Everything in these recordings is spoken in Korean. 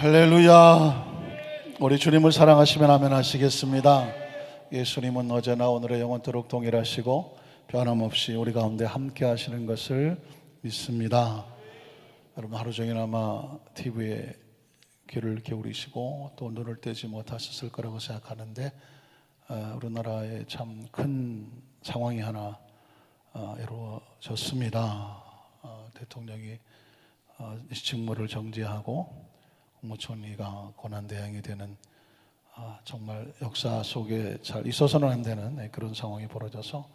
할렐루야. 우리 주님을 사랑하시면 아멘 하시겠습니다. 예수님은 어제나 오늘의 영원토록 동일하시고 변함없이 우리 가운데 함께 하시는 것을 믿습니다. 여러분 하루 종일 아마 TV에 귀를 기울이시고 또 눈을 떼지 못하셨을 거라고 생각하는데 우리나라에 참 큰 상황이 하나 이루어졌습니다. 대통령이 직무를 정지하고 국무총리가 권한대행이 되는 정말 역사 속에 잘 있어서는 안 되는 그런 상황이 벌어져서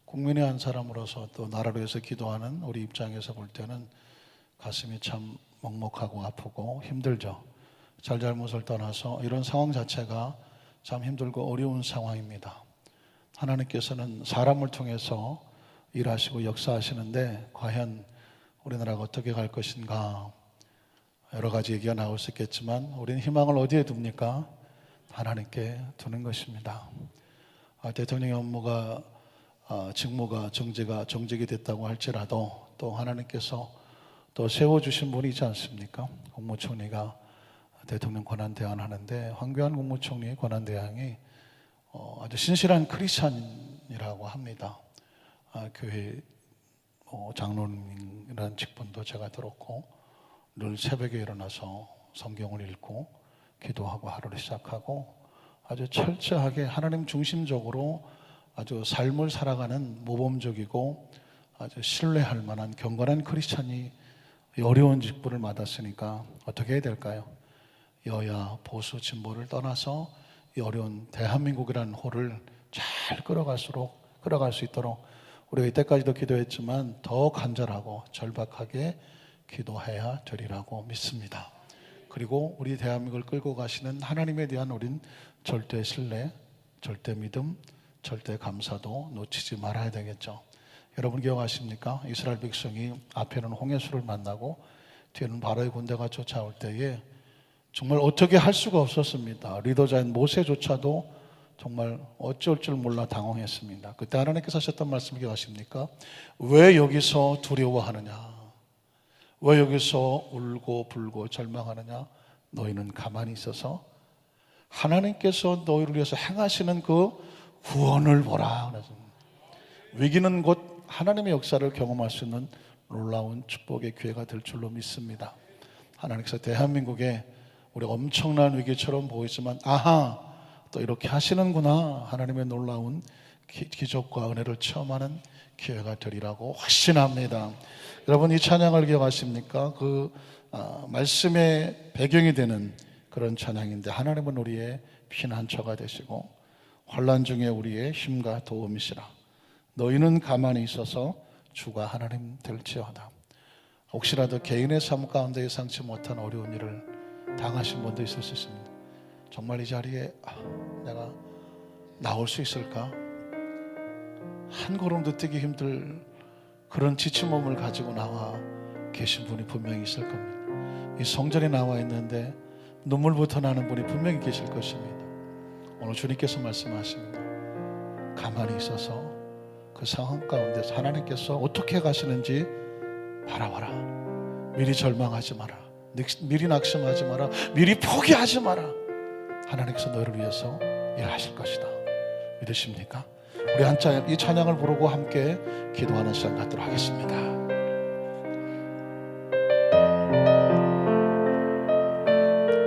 국민의 한 사람으로서 또 나라를 위해서 기도하는 우리 입장에서 볼 때는 가슴이 참 먹먹하고 아프고 힘들죠. 잘잘못을 떠나서 이런 상황 자체가 참 힘들고 어려운 상황입니다. 하나님께서는 사람을 통해서 일하시고 역사하시는데 과연 우리나라가 어떻게 갈 것인가, 여러 가지 얘기가 나올 수 있겠지만 우리는 희망을 어디에 둡니까? 하나님께 두는 것입니다. 대통령의 업무가 직무가 정직이 됐다고 할지라도 또 하나님께서 또 세워주신 분이 있지 않습니까? 국무총리가 대통령 권한대행하는데 황교안 국무총리의 권한대행이 아주 신실한 크리스찬이라고 합니다. 교회 장로님이라는 직분도 제가 들었고 늘 새벽에 일어나서 성경을 읽고 기도하고 하루를 시작하고 아주 철저하게 하나님 중심적으로 아주 삶을 살아가는 모범적이고 아주 신뢰할 만한 경건한 크리스찬이 어려운 직분을 맡았으니까 어떻게 해야 될까요? 여야 보수 진보를 떠나서 이 어려운 대한민국이라는 호를 잘 끌어갈 수 있도록 우리가 이때까지도 기도했지만 더 간절하고 절박하게 기도해야 되리라고 믿습니다. 그리고 우리 대한민국을 끌고 가시는 하나님에 대한 우린 절대 신뢰, 절대 믿음, 절대 감사도 놓치지 말아야 되겠죠. 여러분 기억하십니까? 이스라엘 백성이 앞에는 홍해수를 만나고 뒤에는 바로의 군대가 쫓아올 때에 정말 어떻게 할 수가 없었습니다. 리더자인 모세조차도 정말 어쩔 줄 몰라 당황했습니다. 그때 하나님께서 하셨던 말씀 기억하십니까? 왜 여기서 두려워하느냐? 왜 여기서 울고 불고 절망하느냐? 너희는 가만히 있어서 하나님께서 너희를 위해서 행하시는 그 구원을 보라. 위기는 곧 하나님의 역사를 경험할 수 있는 놀라운 축복의 기회가 될 줄로 믿습니다. 하나님께서 대한민국에 우리 엄청난 위기처럼 보이지만 아하, 또 이렇게 하시는구나. 하나님의 놀라운 기적과 은혜를 체험하는 기회가 되리라고 확신합니다. 여러분 이 찬양을 기억하십니까? 그 말씀의 배경이 되는 그런 찬양인데 하나님은 우리의 피난처가 되시고 환난 중에 우리의 힘과 도움이시라. 너희는 가만히 있어서 주가 하나님 될지어다. 혹시라도 개인의 삶 가운데 예상치 못한 어려운 일을 당하신 분도 있을 수 있습니다. 정말 이 자리에 내가 나올 수 있을까? 한 걸음도 뛰기 힘들 그런 지친 몸을 가지고 나와 계신 분이 분명히 있을 겁니다. 이 성전에 나와 있는데 눈물부터 나는 분이 분명히 계실 것입니다. 오늘 주님께서 말씀하십니다. 가만히 있어서 그 상황 가운데서 하나님께서 어떻게 가시는지 바라봐라. 미리 절망하지 마라. 미리 낙심하지 마라. 미리 포기하지 마라. 하나님께서 너희를 위해서 일하실 것이다. 믿으십니까? 우리 이 찬양을 부르고 함께 기도하는 시간 갖도록 하겠습니다.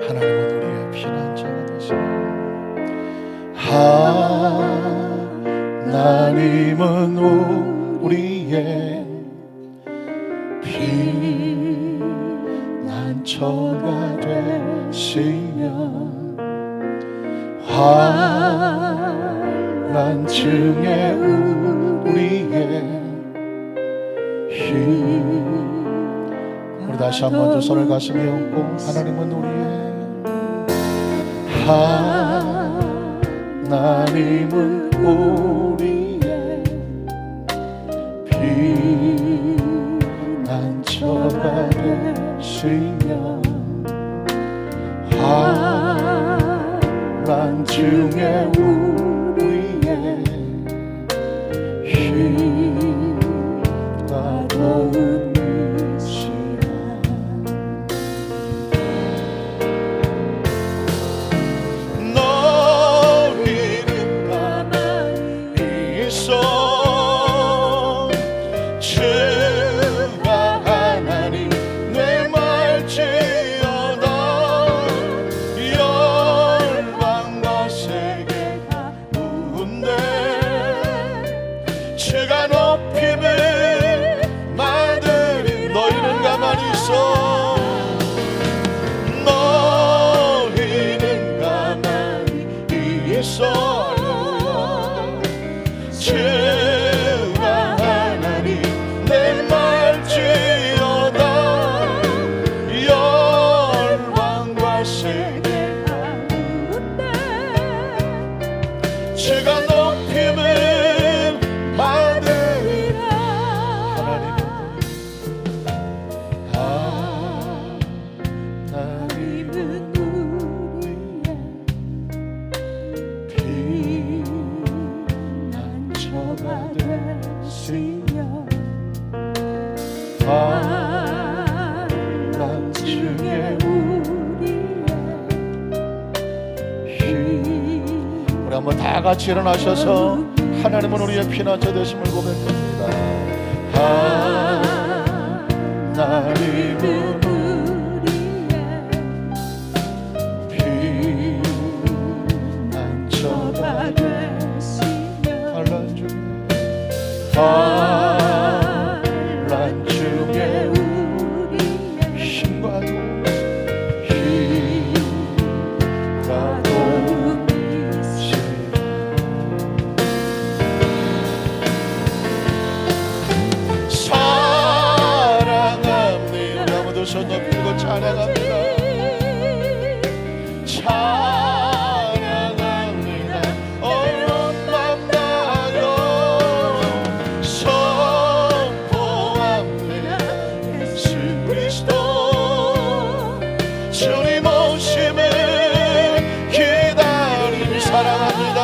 하나님은 우리의 피난처가 되시고 하나님은 우리의 피난처가 되시며 환난 중에 우리의 힘. 우리 다시 한번 두 손을 가슴에 얹고 하나님은 우리의 하나님은 우리의 피난처가 되시며 환난 중에 우리의 힘과 도움이시라. 피난처가 되시며 환난 중에 우리 한번 다 같이 일어나셔서 하나님은 우리의 피난처 되심을 고백합니다. 하나님은 우리의 피난처가 되시며 환난 중에 우리의 힘과 손 높이고 찬양합니다. 찬양합니다. 어려운 맘 나요 선포합니다. 예수 그리스도 주님 오심을 기다림 사랑합니다.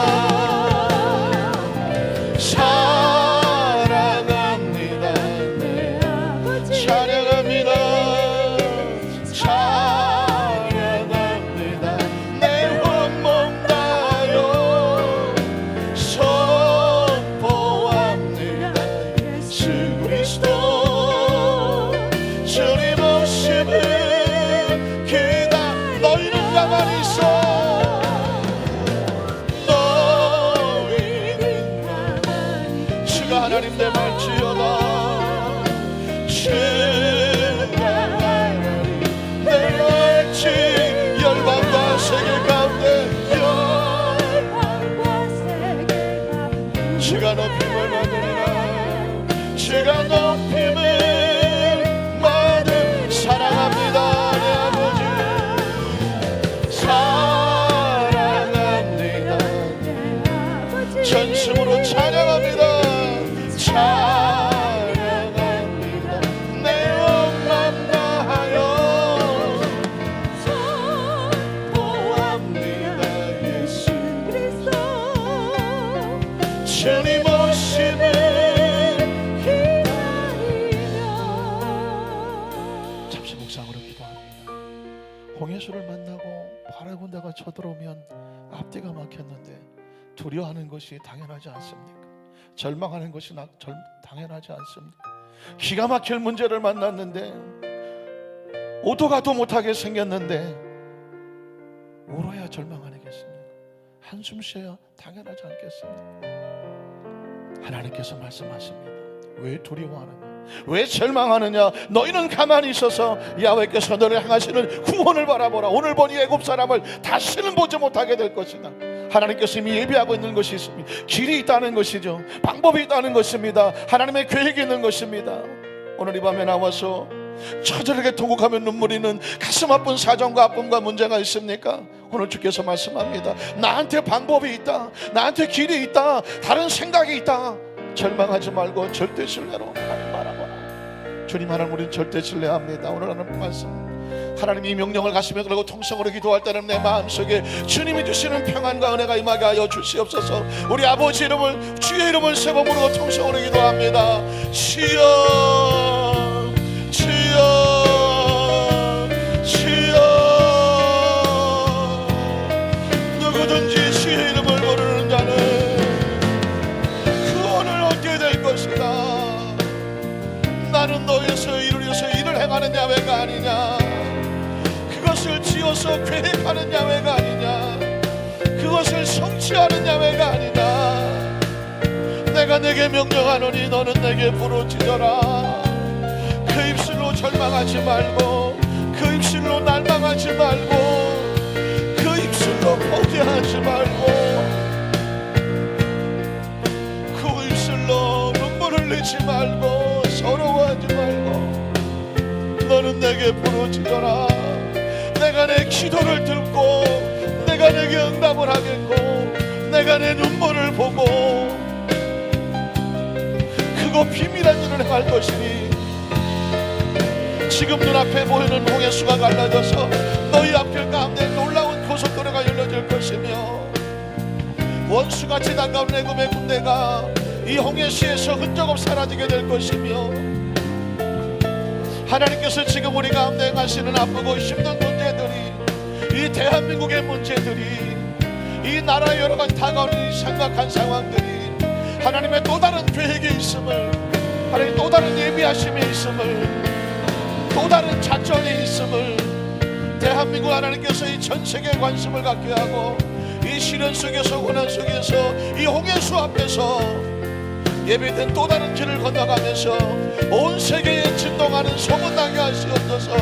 사랑합니다. 찬양합니다. 하나님 내 말지어다. 주가 하나님 내 말지 열방과 세계 가운데 주가 높임을 받으리라. 주가 높임을 받으 사랑합니다. 내 아버지 사랑합니다. 전심으로 찬양합니다. 찬양합니다. 내 맘 다하여 선포합니다. 예수 그리스도 주님 오심을 기다리며. 잠시 묵상으로 기도합니다. 홍해수를 만나고 바라 군대가 쳐들어오면 앞뒤가 막혔는데 두려워하는 것이 당연하지 않습니까? 절망하는 것이 당연하지 않습니까? 기가 막힐 문제를 만났는데 오도 가도 못하게 생겼는데 울어야 절망 아니겠습니까? 한숨 쉬어야 당연하지 않겠습니까? 하나님께서 말씀하십니다. 왜 두려워하느냐? 왜 절망하느냐? 너희는 가만히 있어서 야훼께서 너를 향하시는 구원을 바라보라. 오늘 보니 애굽 사람을 다시는 보지 못하게 될 것이다. 하나님께서 이미 예비하고 있는 것이 있습니다. 길이 있다는 것이죠. 방법이 있다는 것입니다. 하나님의 계획이 있는 것입니다. 오늘 이 밤에 나와서 처절하게 통곡하며 눈물이 는 가슴 아픈 사정과 아픔과 문제가 있습니까? 오늘 주께서 말씀합니다. 나한테 방법이 있다. 나한테 길이 있다. 다른 생각이 있다. 절망하지 말고 절대 신뢰로 하나님 바라보라. 주님 하나님 우리는 절대 신뢰합니다. 오늘 하는 말씀 하나님이 명령을 가시며 그러고 통성으로 기도할 때는 내 마음속에 주님이 주시는 평안과 은혜가 임하게 하여 주시옵소서. 우리 아버지 이름을 주의 이름을 세 번 부르고 통성으로 기도합니다. 주여 주여 주여. 누구든지 주의 이름을 부르는 자는 구원을 얻게 될 것이다. 나는 너에서 일을 위해서 일을 행하는 야훼가 아니냐. 그것을 지어서 계획하는 야훼가 아니냐. 그것을 성취하는 야훼가 아니냐. 내가 내게 명령하노니 너는 내게 부르짖어라. 그 입술로 절망하지 말고 그 입술로 날망하지 말고 그 입술로 포기하지 말고 그 입술로 눈물을 흘리지 말고 서러워하지 말고 너는 내게 부르짖어라. 내가 내 기도를 듣고 내가 내게 응답을 하겠고 내가 내 눈물을 보고 그거 비밀한 일을 행할 것이니 지금 눈앞에 보이는 홍해수가 갈라져서 너희 너희 앞길 가운데 놀라운 고속도로가 열려질 것이며 원수같이 다가온 애굽의 군대가 이 홍해시에서 흔적없이 사라지게 될 것이며 하나님께서 지금 우리 가운데 가시는 아프고 힘든 문제들이 이 대한민국의 문제들이 이 나라의 여러 가지 다가오는 이 심각한 상황들이 하나님의 또 다른 계획이 있음을 하나님 또 다른 예비하심이 있음을 또 다른 작전이 있음을 대한민국 하나님께서 이 전 세계에 관심을 갖게 하고 이 시련 속에서 고난 속에서 이 홍해수 앞에서 예비된 또 다른 길을 건너가면서 온 세계에 진동하는 소문나게 하시옵소서.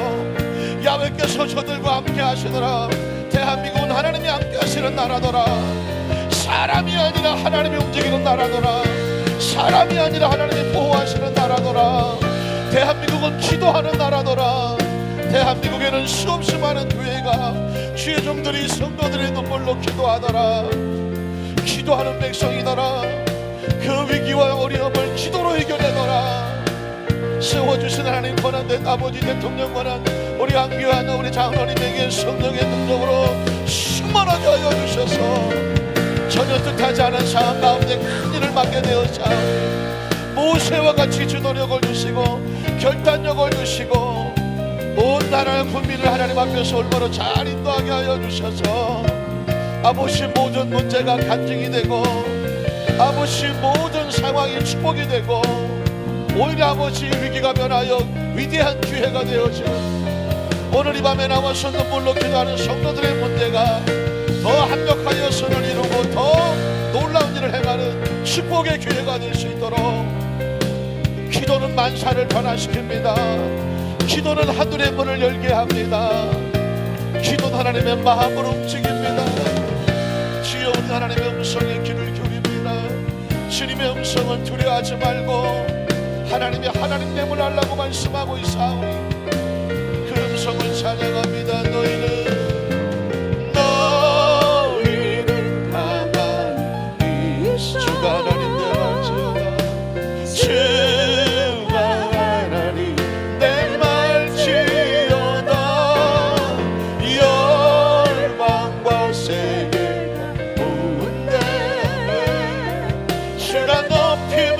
야훼께서 저들과 함께 하시더라. 대한민국은 하나님이 함께 하시는 나라더라. 사람이 아니라 하나님이 움직이는 나라더라. 사람이 아니라 하나님이 보호하시는 나라더라. 대한민국은 기도하는 나라더라. 대한민국에는 수없이 많은 교회가 주의 종들이 성도들의 눈물로 기도하더라. 기도하는 백성이더라. 그 위기와 어려움을 기도로 해결하더라. 세워주신 하나님 권한된 아버지 대통령 권한 우리 안교한 우리 장로님에게 성령의 능력으로 충만하게 하여 주셔서 전혀 뜻하지 않은 상황 가운데 큰 일을 맡게 되었사오니 모세와 같이 주도력을 주시고 결단력을 주시고 온 나라 국민을 하나님 앞에서 올바로 잘 인도하게 하여 주셔서 아버지 모든 문제가 간증이 되고 아버지 모든 상황이 축복이 되고 오히려 아버지 위기가 변하여 위대한 기회가 되어지는 오늘 이 밤에 나와서 눈물로 기도하는 성도들의 문제가 더 합력하여 선을 이루고 더 놀라운 일을 행하는 축복의 기회가 될 수 있도록 기도는 만사를 변화시킵니다. 기도는 하늘의 문을 열게 합니다. 기도는 하나님의 마음을 움직입니다. 주여 우리 하나님의 음성에 귀를 기울입니다. 주님의 음성은 두려워하지 말고 하나님이 하나님 됨을 알라고 말씀하고 있사오니 그 음성을 찬양합니다. 너희는 가만히 있어. 주가 하나님 됨 알지어다. 주가 하나님 됨 알지어다. 열방과 세계가 모은데 주가 높임을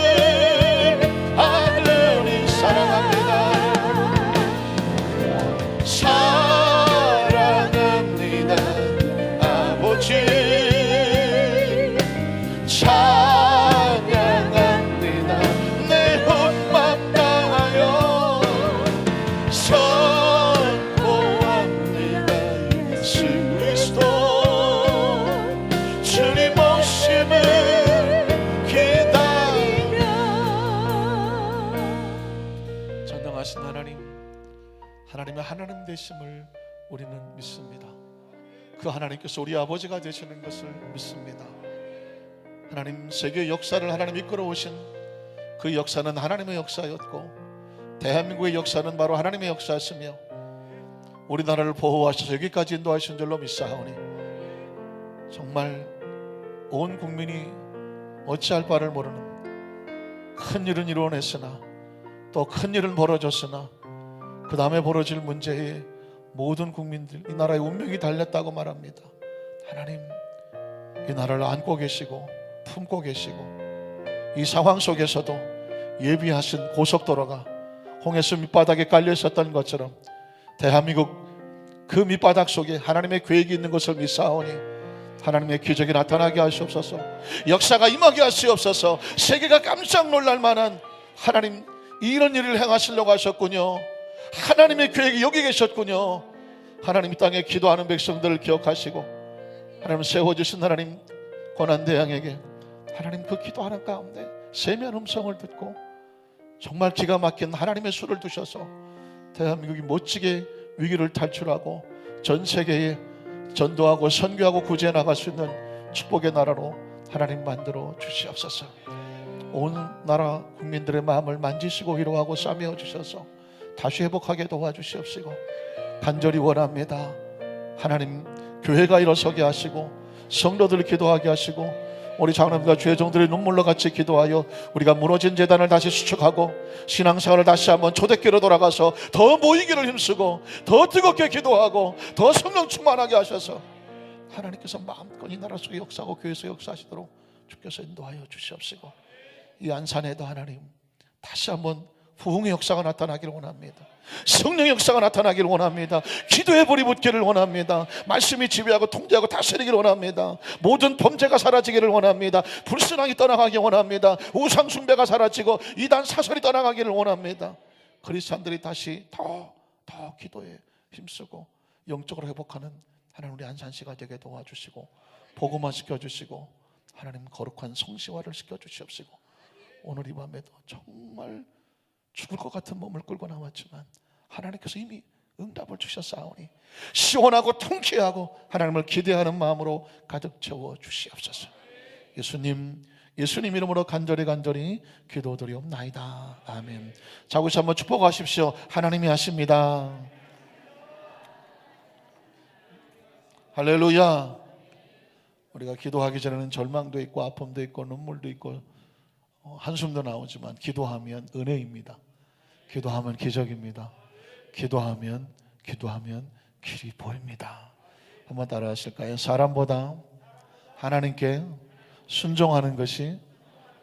찬양합니다. 내 혼만 다하여 선포합니다. 예수 그리스도 주님 오심을 기다리며 전능하신 하나님의 하나님 되심을 우리는 믿습니다. 그 하나님께서 우리 아버지가 되시는 것을 믿습니다. 하나님 세계 역사를 하나님 이끌어 오신 그 역사는 하나님의 역사였고 대한민국의 역사는 바로 하나님의 역사였으며 우리나라를 보호하셔서 여기까지 인도하신 줄로 믿사오니 정말 온 국민이 어찌할 바를 모르는 큰 일은 이루어냈으나 또 큰 일은 벌어졌으나 그 다음에 벌어질 문제에 모든 국민들 이 나라의 운명이 달렸다고 말합니다. 하나님 이 나라를 안고 계시고 품고 계시고 이 상황 속에서도 예비하신 고속도로가 홍해수 밑바닥에 깔려 있었던 것처럼 대한민국 그 밑바닥 속에 하나님의 계획이 있는 것을 믿사오니 하나님의 기적이 나타나게 하시옵소서. 역사가 임하게 하시옵소서. 세계가 깜짝 놀랄 만한 하나님 이런 일을 행하시려고 하셨군요. 하나님의 계획이 여기 계셨군요. 하나님 이 땅에 기도하는 백성들을 기억하시고 하나님 세워주신 하나님 고난대왕에게 하나님 그 기도하는 가운데 세미한 음성을 듣고 정말 기가 막힌 하나님의 수를 두셔서 대한민국이 멋지게 위기를 탈출하고 전 세계에 전도하고 선교하고 구제해 나갈 수 있는 축복의 나라로 하나님 만들어 주시옵소서. 온 나라 국민들의 마음을 만지시고 위로하고 싸매어 주셔서 다시 회복하게 도와주시옵시고 간절히 원합니다. 하나님 교회가 일어서게 하시고 성도들 기도하게 하시고 우리 장로님과 주의 종들의 눈물로 같이 기도하여 우리가 무너진 재단을 다시 수축하고 신앙생활을 다시 한번 초대교로 돌아가서 더 모이기를 힘쓰고 더 뜨겁게 기도하고 더 성령 충만하게 하셔서 하나님께서 마음껏 이 나라 속에 역사하고 교회에서 역사하시도록 주께서 인도하여 주시옵시고, 이 안산에도 하나님 다시 한번 부흥의 역사가 나타나기를 원합니다. 성령의 역사가 나타나기를 원합니다. 기도의 불이 붙기를 원합니다. 말씀이 지배하고 통제하고 다스리기를 원합니다. 모든 범죄가 사라지기를 원합니다. 불순항이 떠나가기 원합니다. 우상 숭배가 사라지고 이단 사설이 떠나가기를 원합니다. 그리스도인들이 다시 더 기도에 힘쓰고 영적으로 회복하는 하나님 우리 안산시가 되게 도와주시고 복음화 시켜주시고 하나님 거룩한 성시화를 시켜주시옵시고, 오늘 이 밤에도 정말 죽을 것 같은 몸을 끌고 나왔지만 하나님께서 이미 응답을 주셨사오니 시원하고 통쾌하고 하나님을 기대하는 마음으로 가득 채워 주시옵소서. 예수님 이름으로 간절히 기도드리옵나이다. 아멘. 자, 우리 한번 축복하십시오. 하나님이 하십니다. 할렐루야. 우리가 기도하기 전에는 절망도 있고 아픔도 있고 눈물도 있고 한숨도 나오지만 기도하면 은혜입니다. 기도하면 기적입니다. 기도하면 길이 보입니다. 한번 따라 하실까요? 사람보다 하나님께 순종하는 것이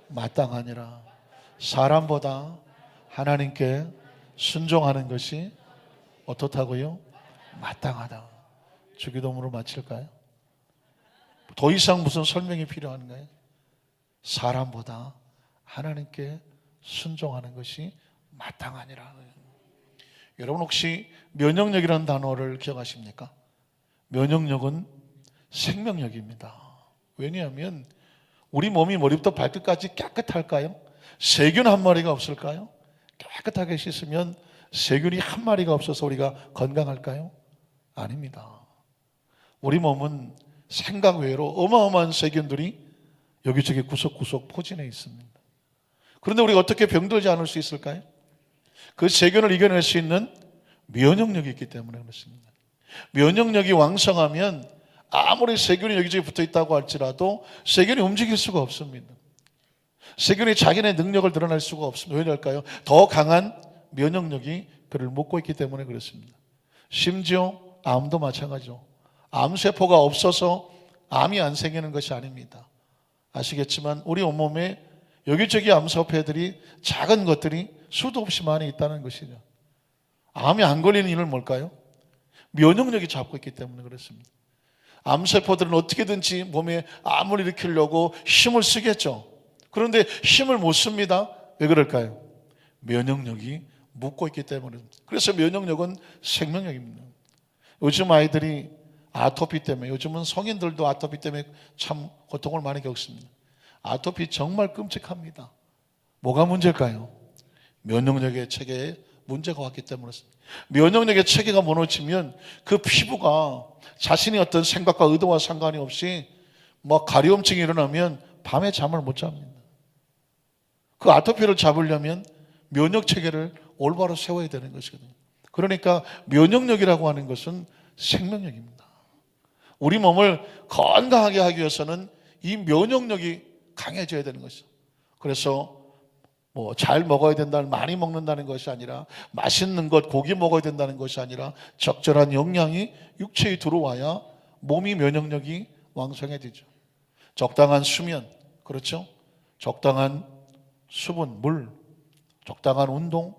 마땅하니라. 사람보다 하나님께 순종하는 것이 어떻다고요? 마땅하다. 주기도문으로 마칠까요? 더 이상 무슨 설명이 필요한가요? 사람보다 하나님께 순종하는 것이 마땅하니라. 여러분 혹시 면역력이라는 단어를 기억하십니까? 면역력은 생명력입니다. 왜냐하면 우리 몸이 머리부터 발끝까지 깨끗할까요? 세균 한 마리가 없을까요? 깨끗하게 씻으면 세균이 한 마리가 없어서 우리가 건강할까요? 아닙니다. 우리 몸은 생각 외로 어마어마한 세균들이 여기저기 구석구석 포진해 있습니다. 그런데 우리가 어떻게 병들지 않을 수 있을까요? 그 세균을 이겨낼 수 있는 면역력이 있기 때문에 그렇습니다. 면역력이 왕성하면 아무리 세균이 여기저기 붙어 있다고 할지라도 세균이 움직일 수가 없습니다. 세균이 자기네 능력을 드러낼 수가 없습니다. 왜 그럴까요? 더 강한 면역력이 그를 묶고 있기 때문에 그렇습니다. 심지어 암도 마찬가지죠. 암세포가 없어서 암이 안 생기는 것이 아닙니다. 아시겠지만 우리 온몸에 여기저기 암세포들이 작은 것들이 수도 없이 많이 있다는 것이죠. 암이 안 걸리는 이유는 뭘까요? 면역력이 잡고 있기 때문에 그렇습니다. 암세포들은 어떻게든지 몸에 암을 일으키려고 힘을 쓰겠죠. 그런데 힘을 못 씁니다. 왜 그럴까요? 면역력이 묶고 있기 때문에. 그래서 면역력은 생명력입니다. 요즘 아이들이 아토피 때문에, 요즘은 성인들도 아토피 때문에 참 고통을 많이 겪습니다. 아토피 정말 끔찍합니다. 뭐가 문제일까요? 면역력의 체계에 문제가 왔기 때문에 그렇습니다. 면역력의 체계가 무너지면 그 피부가 자신의 어떤 생각과 의도와 상관이 없이 뭐 가려움증이 일어나면 밤에 잠을 못 잡니다. 그 아토피를 잡으려면 면역 체계를 올바로 세워야 되는 것이거든요. 그러니까 면역력이라고 하는 것은 생명력입니다. 우리 몸을 건강하게 하기 위해서는 이 면역력이 강해져야 되는 것이죠. 그래서 뭐 잘 먹어야 된다는, 많이 먹는다는 것이 아니라, 맛있는 것, 고기 먹어야 된다는 것이 아니라 적절한 영양이 육체에 들어와야 몸이 면역력이 왕성해지죠. 적당한 수면, 그렇죠? 적당한 수분, 물, 적당한 운동,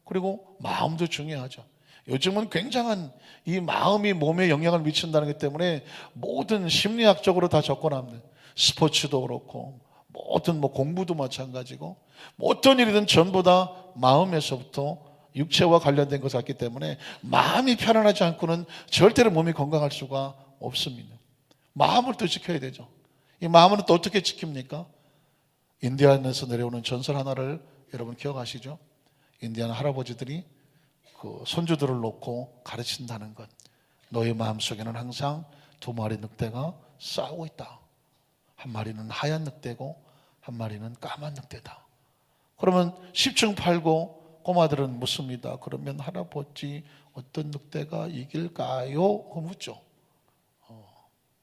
그리고 마음도 중요하죠. 요즘은 굉장한 이 마음이 몸에 영향을 미친다는 것 때문에 모든 심리학적으로 다 접근합니다. 스포츠도 그렇고 모든 공부도 마찬가지고 어떤 일이든 전부 다 마음에서부터 육체와 관련된 것을 같기 때문에 마음이 편안하지 않고는 절대로 몸이 건강할 수가 없습니다. 마음을 또 지켜야 되죠. 이 마음은 또 어떻게 지킵니까? 인디안에서 내려오는 전설 하나를 여러분 기억하시죠? 인디안 할아버지들이 그 손주들을 놓고 가르친다는 것. 너의 마음속에는 항상 두 마리 늑대가 싸우고 있다. 한 마리는 하얀 늑대고 한 마리는 까만 늑대다. 그러면 10층 팔고 꼬마들은 묻습니다. 그러면 할아버지 어떤 늑대가 이길까요? 묻죠.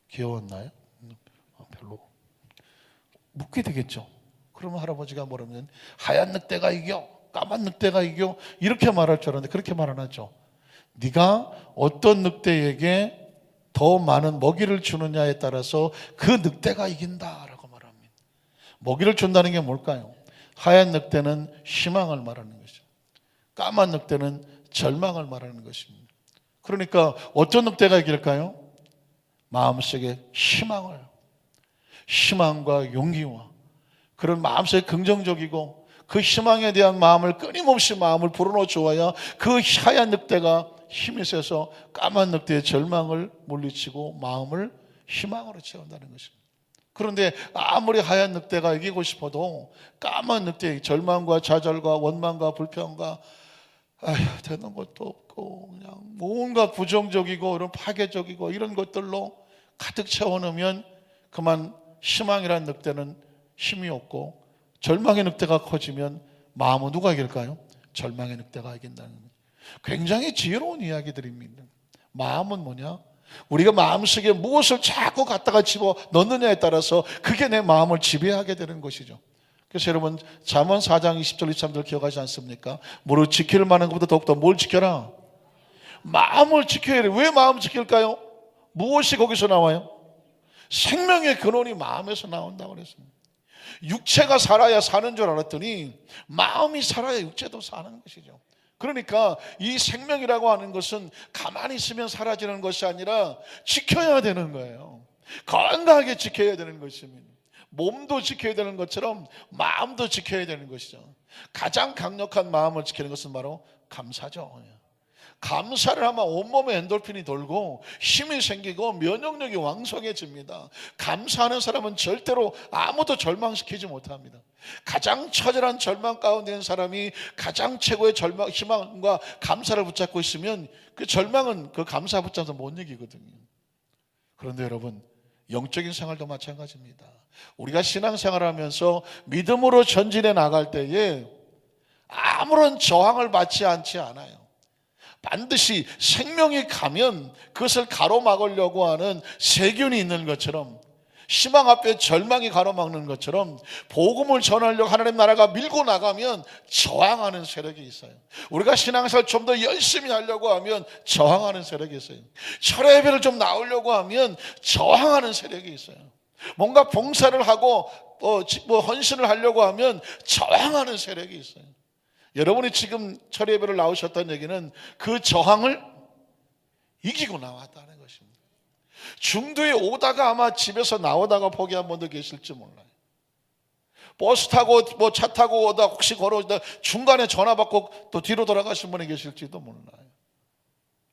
귀여웠나요? 별로. 묻게 되겠죠. 그러면 할아버지가 뭐라면 하얀 늑대가 이겨, 까만 늑대가 이겨, 이렇게 말할 줄 알았는데 그렇게 말 안 하죠. 네가 어떤 늑대에게 더 많은 먹이를 주느냐에 따라서 그 늑대가 이긴다라고 말합니다. 먹이를 준다는 게 뭘까요? 하얀 늑대는 희망을 말하는 것이죠. 까만 늑대는 절망을 말하는 것입니다. 그러니까 어떤 늑대가 이길까요? 마음속에 희망과 용기와 그런 마음속에 긍정적이고 그 희망에 대한 마음을 끊임없이 마음을 불어넣어 주어야 그 하얀 늑대가 힘이 세서 까만 늑대의 절망을 물리치고 마음을 희망으로 채운다는 것입니다. 그런데 아무리 하얀 늑대가 이기고 싶어도 까만 늑대의 절망과 좌절과 원망과 불평과 되는 것도 없고 그냥 뭔가 부정적이고 이런 파괴적이고 이런 것들로 가득 채워놓으면 그만 희망이라는 늑대는 힘이 없고 절망의 늑대가 커지면 마음은 누가 이길까요? 절망의 늑대가 이긴다는 거예요. 굉장히 지혜로운 이야기들입니다. 마음은 뭐냐? 우리가 마음속에 무엇을 자꾸 갖다가 집어 넣느냐에 따라서 그게 내 마음을 지배하게 되는 것이죠. 그래서 여러분 잠언 4장 20절 23절 기억하지 않습니까? 무릇 지킬 만한 것보다 더욱더 뭘 지켜라? 마음을 지켜야 돼. 왜 마음을 지킬까요? 무엇이 거기서 나와요? 생명의 근원이 마음에서 나온다고 그랬습니다. 육체가 살아야 사는 줄 알았더니 마음이 살아야 육체도 사는 것이죠. 그러니까 이 생명이라고 하는 것은 가만히 있으면 사라지는 것이 아니라 지켜야 되는 거예요. 건강하게 지켜야 되는 것입니다. 몸도 지켜야 되는 것처럼 마음도 지켜야 되는 것이죠. 가장 강력한 마음을 지키는 것은 바로 감사죠. 감사를 하면 온몸에 엔돌핀이 돌고 힘이 생기고 면역력이 왕성해집니다. 감사하는 사람은 절대로 아무도 절망시키지 못합니다. 가장 처절한 절망 가운데 있는 사람이 가장 최고의 절망, 희망과 감사를 붙잡고 있으면 그 절망은 그 감사 붙잡아서 못 이기거든요. 그런데 여러분 영적인 생활도 마찬가지입니다. 우리가 신앙생활을 하면서 믿음으로 전진해 나갈 때에 아무런 저항을 받지 않지 않아요. 반드시 생명이 가면 그것을 가로막으려고 하는 세균이 있는 것처럼 희망 앞에 절망이 가로막는 것처럼 복음을 전하려고 하나님 나라가 밀고 나가면 저항하는 세력이 있어요. 우리가 신앙생활 좀 더 열심히 하려고 하면 저항하는 세력이 있어요. 철회 예배를 좀 나오려고 하면 저항하는 세력이 있어요. 뭔가 봉사를 하고 헌신을 하려고 하면 저항하는 세력이 있어요. 여러분이 지금 철회 예배를 나오셨다는 얘기는 그 저항을 이기고 나왔다는 것입니다. 중도에 오다가 아마 집에서 나오다가 포기한 분도 계실지 몰라요. 버스 타고 차 타고 오다 혹시 걸어오다 중간에 전화 받고 또 뒤로 돌아가신 분이 계실지도 몰라요.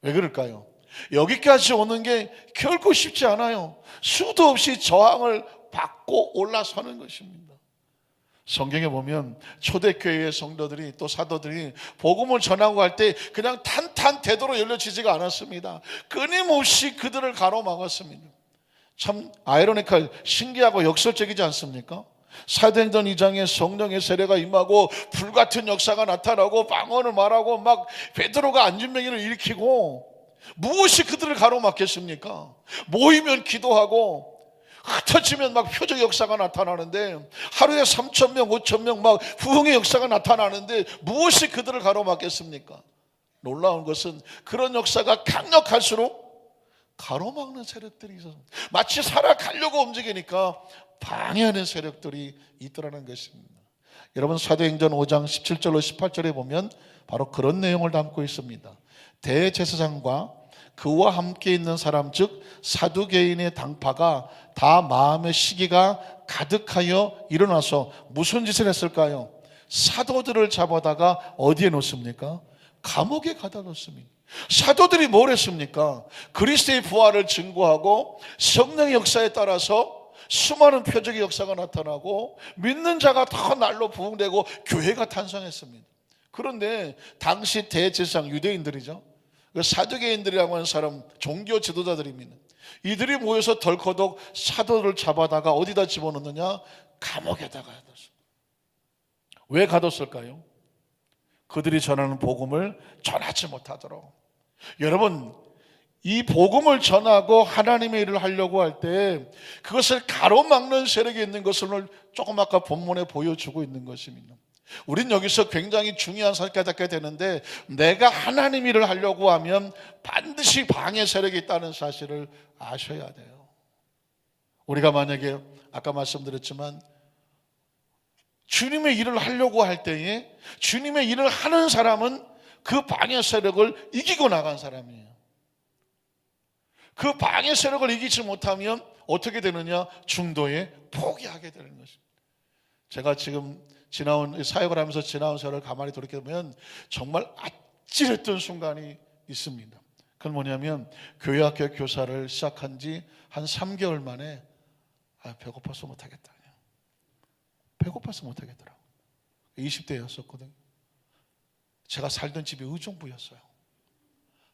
왜 그럴까요? 여기까지 오는 게 결코 쉽지 않아요. 수도 없이 저항을 받고 올라서는 것입니다. 성경에 보면 초대교회의 성도들이 또 사도들이 복음을 전하고 할 때 그냥 탄탄대도로 열려지지가 않았습니다. 끊임없이 그들을 가로막았습니다. 참 아이러니컬 신기하고 역설적이지 않습니까? 사도행전 2장에 성령의 세례가 임하고 불같은 역사가 나타나고 방언을 말하고 막 베드로가 안진병이를 일으키고 무엇이 그들을 가로막겠습니까? 모이면 기도하고 흩어지면 막 표적 역사가 나타나는데 하루에 3,000명, 5,000명 막 부흥의 역사가 나타나는데 무엇이 그들을 가로막겠습니까? 놀라운 것은 그런 역사가 강력할수록 가로막는 세력들이 있어서 마치 살아가려고 움직이니까 방해하는 세력들이 있더라는 것입니다. 여러분 사도행전 5장 17절로 18절에 보면 바로 그런 내용을 담고 있습니다. 대제사장과 그와 함께 있는 사람 즉 사두개인의 당파가 다 마음의 시기가 가득하여 일어나서 무슨 짓을 했을까요? 사도들을 잡아다가 어디에 놓습니까? 감옥에 가다 놓습니다. 사도들이 뭘 했습니까? 그리스도의 부활을 증거하고 성령의 역사에 따라서 수많은 표적의 역사가 나타나고 믿는 자가 더 날로 부흥되고 교회가 탄생했습니다. 그런데 당시 대제사장 유대인들이죠. 사두개인들이라고 하는 사람 종교 지도자들입니다. 이들이 모여서 덜커덕 사도를 잡아다가 어디다 집어넣느냐? 감옥에다가 가뒀습니다. 왜 가뒀을까요? 그들이 전하는 복음을 전하지 못하도록. 여러분 이 복음을 전하고 하나님의 일을 하려고 할 때 그것을 가로막는 세력이 있는 것을 오늘 조금 아까 본문에 보여주고 있는 것입니다. 우린 여기서 굉장히 중요한 사실을 깨닫게 되는데, 내가 하나님 일을 하려고 하면 반드시 방해 세력이 있다는 사실을 아셔야 돼요. 우리가 만약에 아까 말씀드렸지만 주님의 일을 하려고 할 때에 주님의 일을 하는 사람은 그 방해 세력을 이기고 나간 사람이에요. 그 방해 세력을 이기지 못하면 어떻게 되느냐? 중도에 포기하게 되는 것입니다. 제가 지금 지나온 사역을 하면서 지나온 세월을 가만히 돌이켜보면 정말 아찔했던 순간이 있습니다. 그건 뭐냐면 교회 학교 교사를 시작한 지 한 3개월 만에 배고파서 못하겠다. 배고파서 못하겠더라고요. 20대였었거든요. 제가 살던 집이 의정부였어요.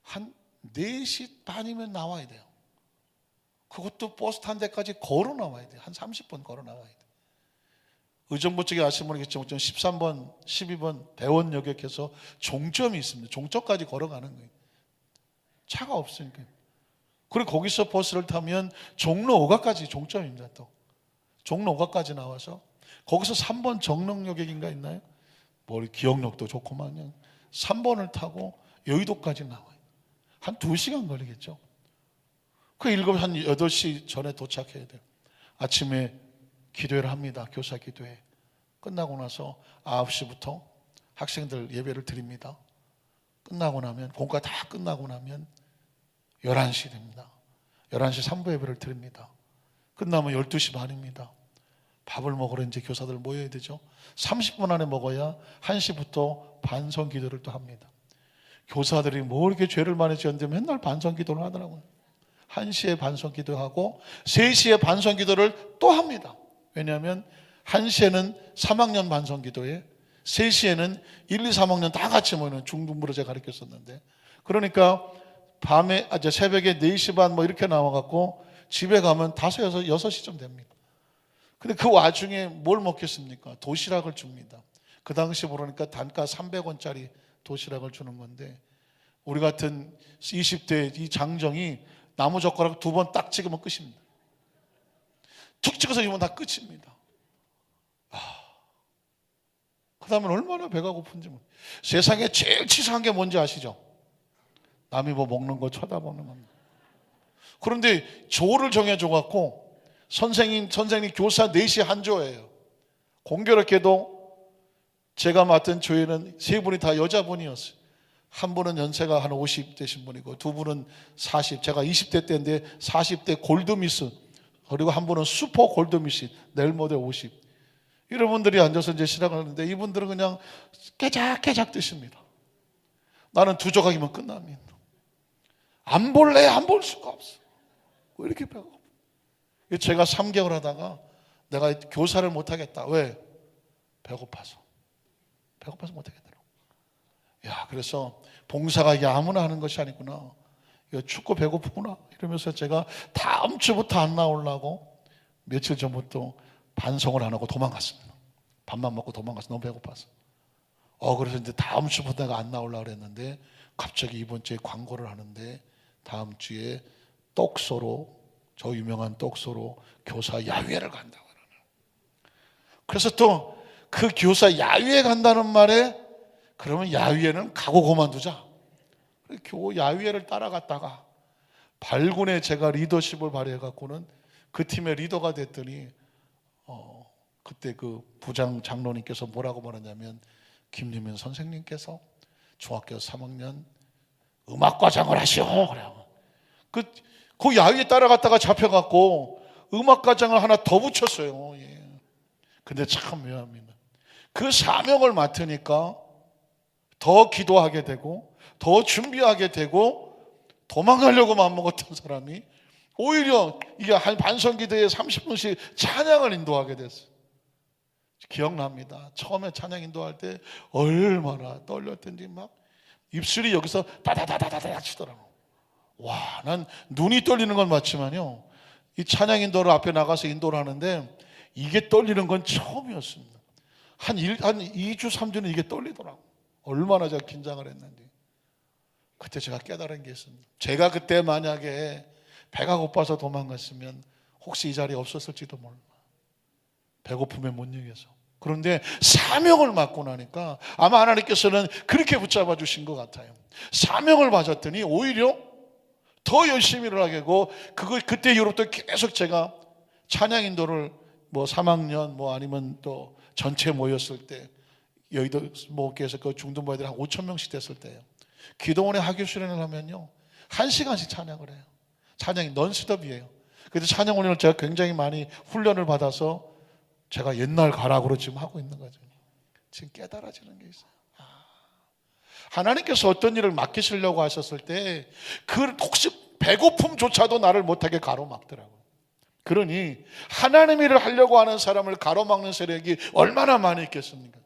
한 4시 반이면 나와야 돼요. 그것도 버스 탄 데까지 걸어 나와야 돼요. 한 30분 걸어 나와야 돼요. 의정부 쪽에 아시는 분이겠지만 13번, 12번 대원역에서 종점이 있습니다. 종점까지 걸어가는 거예요. 차가 없으니까. 그리고 거기서 버스를 타면 종로 5가까지 종점입니다. 또 종로 5가까지 나와서 거기서 3번 정릉역인가 있나요? 뭐 기억력도 좋구만요. 3번을 타고 여의도까지 나와요. 한 2시간 걸리겠죠. 그 한 8시 전에 도착해야 돼요. 아침에 기도회를 합니다. 교사 기도회 끝나고 나서 9시부터 학생들 예배를 드립니다. 끝나고 나면 공과 다 끝나고 나면 11시 됩니다. 11시 3부 예배를 드립니다. 끝나면 12시 반입니다. 밥을 먹으러 이제 교사들 모여야 되죠. 30분 안에 먹어야 1시부터 반성 기도를 또 합니다. 교사들이 뭐 이렇게 죄를 많이 지었는데 맨날 반성 기도를 하더라고요. 1시에 반성 기도하고 3시에 반성 기도를 또 합니다. 왜냐하면 1시에는 3학년 반성 기도에 3시에는 1, 2, 3학년 다 같이 모이는 중등부로 제가 가르쳤었는데, 그러니까 밤에 새벽에 4시 반 뭐 이렇게 나와갖고 집에 가면 5, 6시쯤 됩니다. 근데 그 와중에 뭘 먹겠습니까? 도시락을 줍니다. 그 당시 모르니까 단가 300원짜리 도시락을 주는 건데, 우리 같은 20대 이 장정이 나무젓가락 2번 딱 찍으면 끝입니다. 툭 찍어서 이면 다 끝입니다. 그 다음에 얼마나 배가 고픈지. 세상에 제일 치사한 게 뭔지 아시죠? 남이 뭐 먹는 거 쳐다보는 겁니다. 그런데 조를 정해줘갖고 선생님 교사 4시 한 조예요. 공교롭게도 제가 맡은 조에는 3분이 다 여자분이었어요. 한 분은 연세가 한 50 되신 분이고, 2분은 40, 제가 20대 때인데 40대 골드미스, 그리고 한 분은 슈퍼 골드미스, 내일 모델 50. 이런 분들이 앉아서 이제 시작을 하는데, 이분들은 그냥 깨작깨작 드십니다. 나는 2조각이면 끝납니다. 안 볼래? 안 볼 수가 없어. 왜 이렇게 배가 고파? 제가 3개월 하다가 내가 교사를 못하겠다. 왜? 배고파서 못하겠더라고. 그래서 봉사가 이게 아무나 하는 것이 아니구나. 이거 춥고 배고프구나. 이러면서 제가 다음 주부터 안 나오려고 며칠 전부터 반성을 안 하고 도망갔습니다. 밥만 먹고 도망가서 너무 배고파서. 그래서 이제 다음 주부터 내가 안 나오려고 그랬는데, 갑자기 이번 주에 광고를 하는데 다음 주에 떡소로, 저 유명한 떡소로 교사 야유회를 간다고 그러는. 그래서 또 그 교사 야유회 간다는 말에, 그러면 야유회는 가고 그만두자. 그 야유회를 따라갔다가 발군에 제가 리더십을 발휘해갖고는 그 팀의 리더가 됐더니, 그때 그 부장 장로님께서 뭐라고 말하냐면, 김유민 선생님께서 중학교 3학년 음악과장을 하시오. 그래요. 그 야유회 따라갔다가 잡혀갖고 음악과장을 하나 더 붙였어요. 근데 참 묘합니다. 그 사명을 맡으니까 더 기도하게 되고, 더 준비하게 되고, 도망가려고 마음먹었던 사람이 오히려 이게 한 반성기도에 30분씩 찬양을 인도하게 됐어요. 기억납니다. 처음에 찬양 인도할 때 얼마나 떨렸던지 막 입술이 여기서 다다다다다다 치더라고. 와, 난 눈이 떨리는 건 맞지만요, 이 찬양 인도를 앞에 나가서 인도를 하는데 이게 떨리는 건 처음이었습니다. 한 2주, 3주는 이게 떨리더라고. 얼마나 제가 긴장을 했는지. 그때 제가 깨달은 게 있습니다. 제가 그때 만약에 배가 고파서 도망갔으면 혹시 이 자리에 없었을지도 몰라. 배고픔에 못 이겨서. 그런데 사명을 맡고 나니까 아마 하나님께서는 그렇게 붙잡아 주신 것 같아요. 사명을 맞았더니 오히려 더 열심히 일 하게 되고, 그때 이후로부터 계속 제가 찬양 인도를 3학년 아니면 또 전체 모였을 때, 여의도 목교에서 그 중등부애들 한 5,000명씩 됐을 때요, 기도원에 학교 수련을 하면요 1시간씩 찬양을 해요. 찬양이 넌스톱이에요. 그래서 찬양 훈련을 제가 굉장히 많이 훈련을 받아서 제가 옛날 가락으로 지금 하고 있는 거죠. 지금 깨달아지는 게 있어요. 하나님께서 어떤 일을 맡기시려고 하셨을 때 혹시 배고픔조차도 나를 못하게 가로막더라고요. 그러니 하나님 일을 하려고 하는 사람을 가로막는 세력이 얼마나 많이 있겠습니까?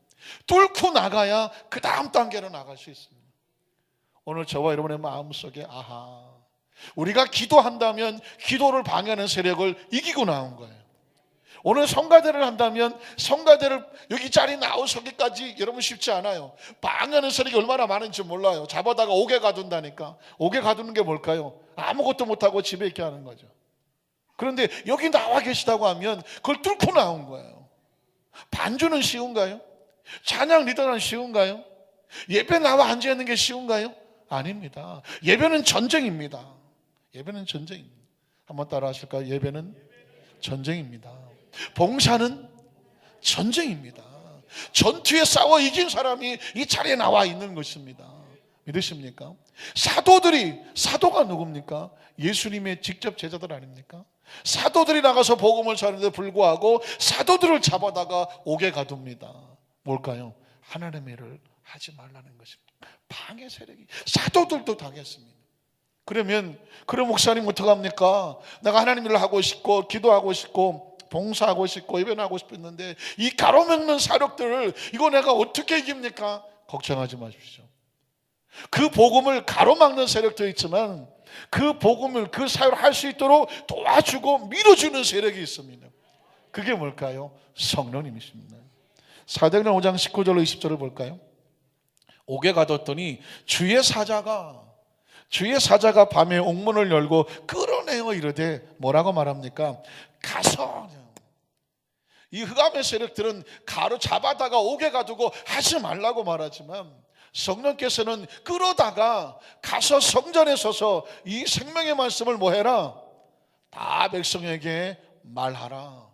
뚫고 나가야 그 다음 단계로 나갈 수 있습니다. 오늘 저와 여러분의 마음속에 우리가 기도한다면 기도를 방해하는 세력을 이기고 나온 거예요. 오늘 성가대를 한다면 성가대를 여기 자리 나오서기까지 여러분 쉽지 않아요. 방해하는 세력이 얼마나 많은지 몰라요. 잡아다가 옥에 가둔다니까. 옥에 가두는 게 뭘까요? 아무것도 못하고 집에 있게 하는 거죠. 그런데 여기 나와 계시다고 하면 그걸 뚫고 나온 거예요. 반주는 쉬운가요? 찬양 리더는 쉬운가요? 예배 나와 앉아있는 게 쉬운가요? 아닙니다. 예배는 전쟁입니다. 예배는 전쟁입니다. 한번 따라 하실까요? 예배는 전쟁입니다. 봉사는 전쟁입니다. 전투에 싸워 이긴 사람이 이 자리에 나와 있는 것입니다. 믿으십니까? 사도가 누굽니까? 예수님의 직접 제자들 아닙니까? 사도들이 나가서 복음을 전하는데 불구하고 사도들을 잡아다가 옥에 가둡니다. 뭘까요? 하나님의 일을 하지 말라는 것입니다. 방해 세력이 사도들도 당했습니다. 그럼 목사님 어떡합니까? 내가 하나님 일을 하고 싶고 기도하고 싶고 봉사하고 싶고 예배하고 싶었는데 이 가로막는 사력들을 이거 내가 어떻게 이깁니까? 걱정하지 마십시오. 그 복음을 가로막는 세력도 있지만 그 복음을 그 사역을 할 수 있도록 도와주고 밀어주는 세력이 있습니다. 그게 뭘까요? 성령님이십니다. 사도행전 5장 19절로 20절을 볼까요? 옥에 가뒀더니 주의 사자가 밤에 옥문을 열고 끌어내어 이르되 뭐라고 말합니까? 가서. 이 흑암의 세력들은 가로 잡아다가 옥에 가두고 하지 말라고 말하지만 성령께서는 끌어다가 가서 성전에 서서 이 생명의 말씀을 뭐해라? 다 백성에게 말하라,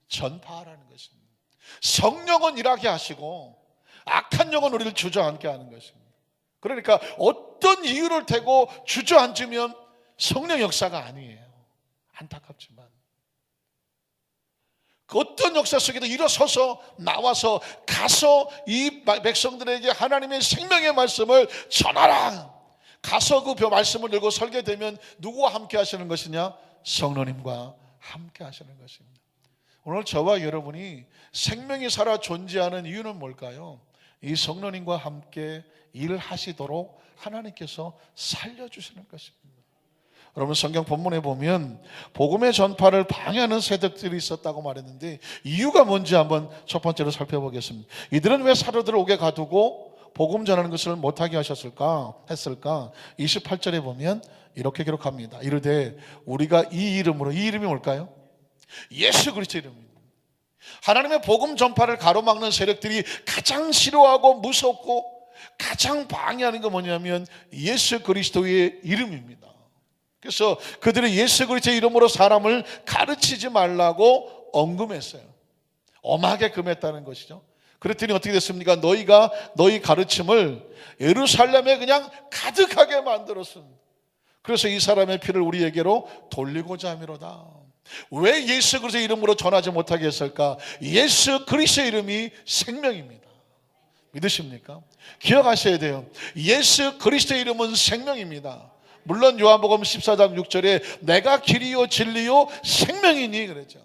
전파하라는 것입니다. 성령은 일하게 하시고 악한 영은 우리를 주저앉게 하는 것입니다. 그러니까 어떤 이유를 대고 주저앉으면 성령 역사가 아니에요. 안타깝지만 그 어떤 역사 속에도 일어서서 나와서 가서 이 백성들에게 하나님의 생명의 말씀을 전하라. 가서 그 말씀을 들고 설게 되면 누구와 함께 하시는 것이냐? 성령님과 함께 하시는 것입니다. 오늘 저와 여러분이 생명이 살아 존재하는 이유는 뭘까요? 이 성령님과 함께 일하시도록 하나님께서 살려주시는 것입니다. 여러분 성경 본문에 보면 복음의 전파를 방해하는 세력들이 있었다고 말했는데 이유가 뭔지 한번 첫 번째로 살펴보겠습니다. 이들은 왜 사도들을 옥에 가두고 복음 전하는 것을 못하게 했을까? 28절에 보면 이렇게 기록합니다. 이르되 우리가 이 이름이 뭘까요? 예수 그리스도 이름입니다. 하나님의 복음 전파를 가로막는 세력들이 가장 싫어하고 무섭고 가장 방해하는 건 뭐냐면 예수 그리스도의 이름입니다. 그래서 그들은 예수 그리스도의 이름으로 사람을 가르치지 말라고 언금했어요. 엄하게 금했다는 것이죠. 그랬더니 어떻게 됐습니까? 너희 가르침을 예루살렘에 그냥 가득하게 만들었습니다. 그래서 이 사람의 피를 우리에게로 돌리고자 함이로다. 왜 예수 그리스도의 이름으로 전하지 못하게 했을까? 예수 그리스도의 이름이 생명입니다. 믿으십니까? 기억하셔야 돼요. 예수 그리스도의 이름은 생명입니다. 물론 요한복음 14장 6절에 내가 길이요 진리요 생명이니 그랬죠.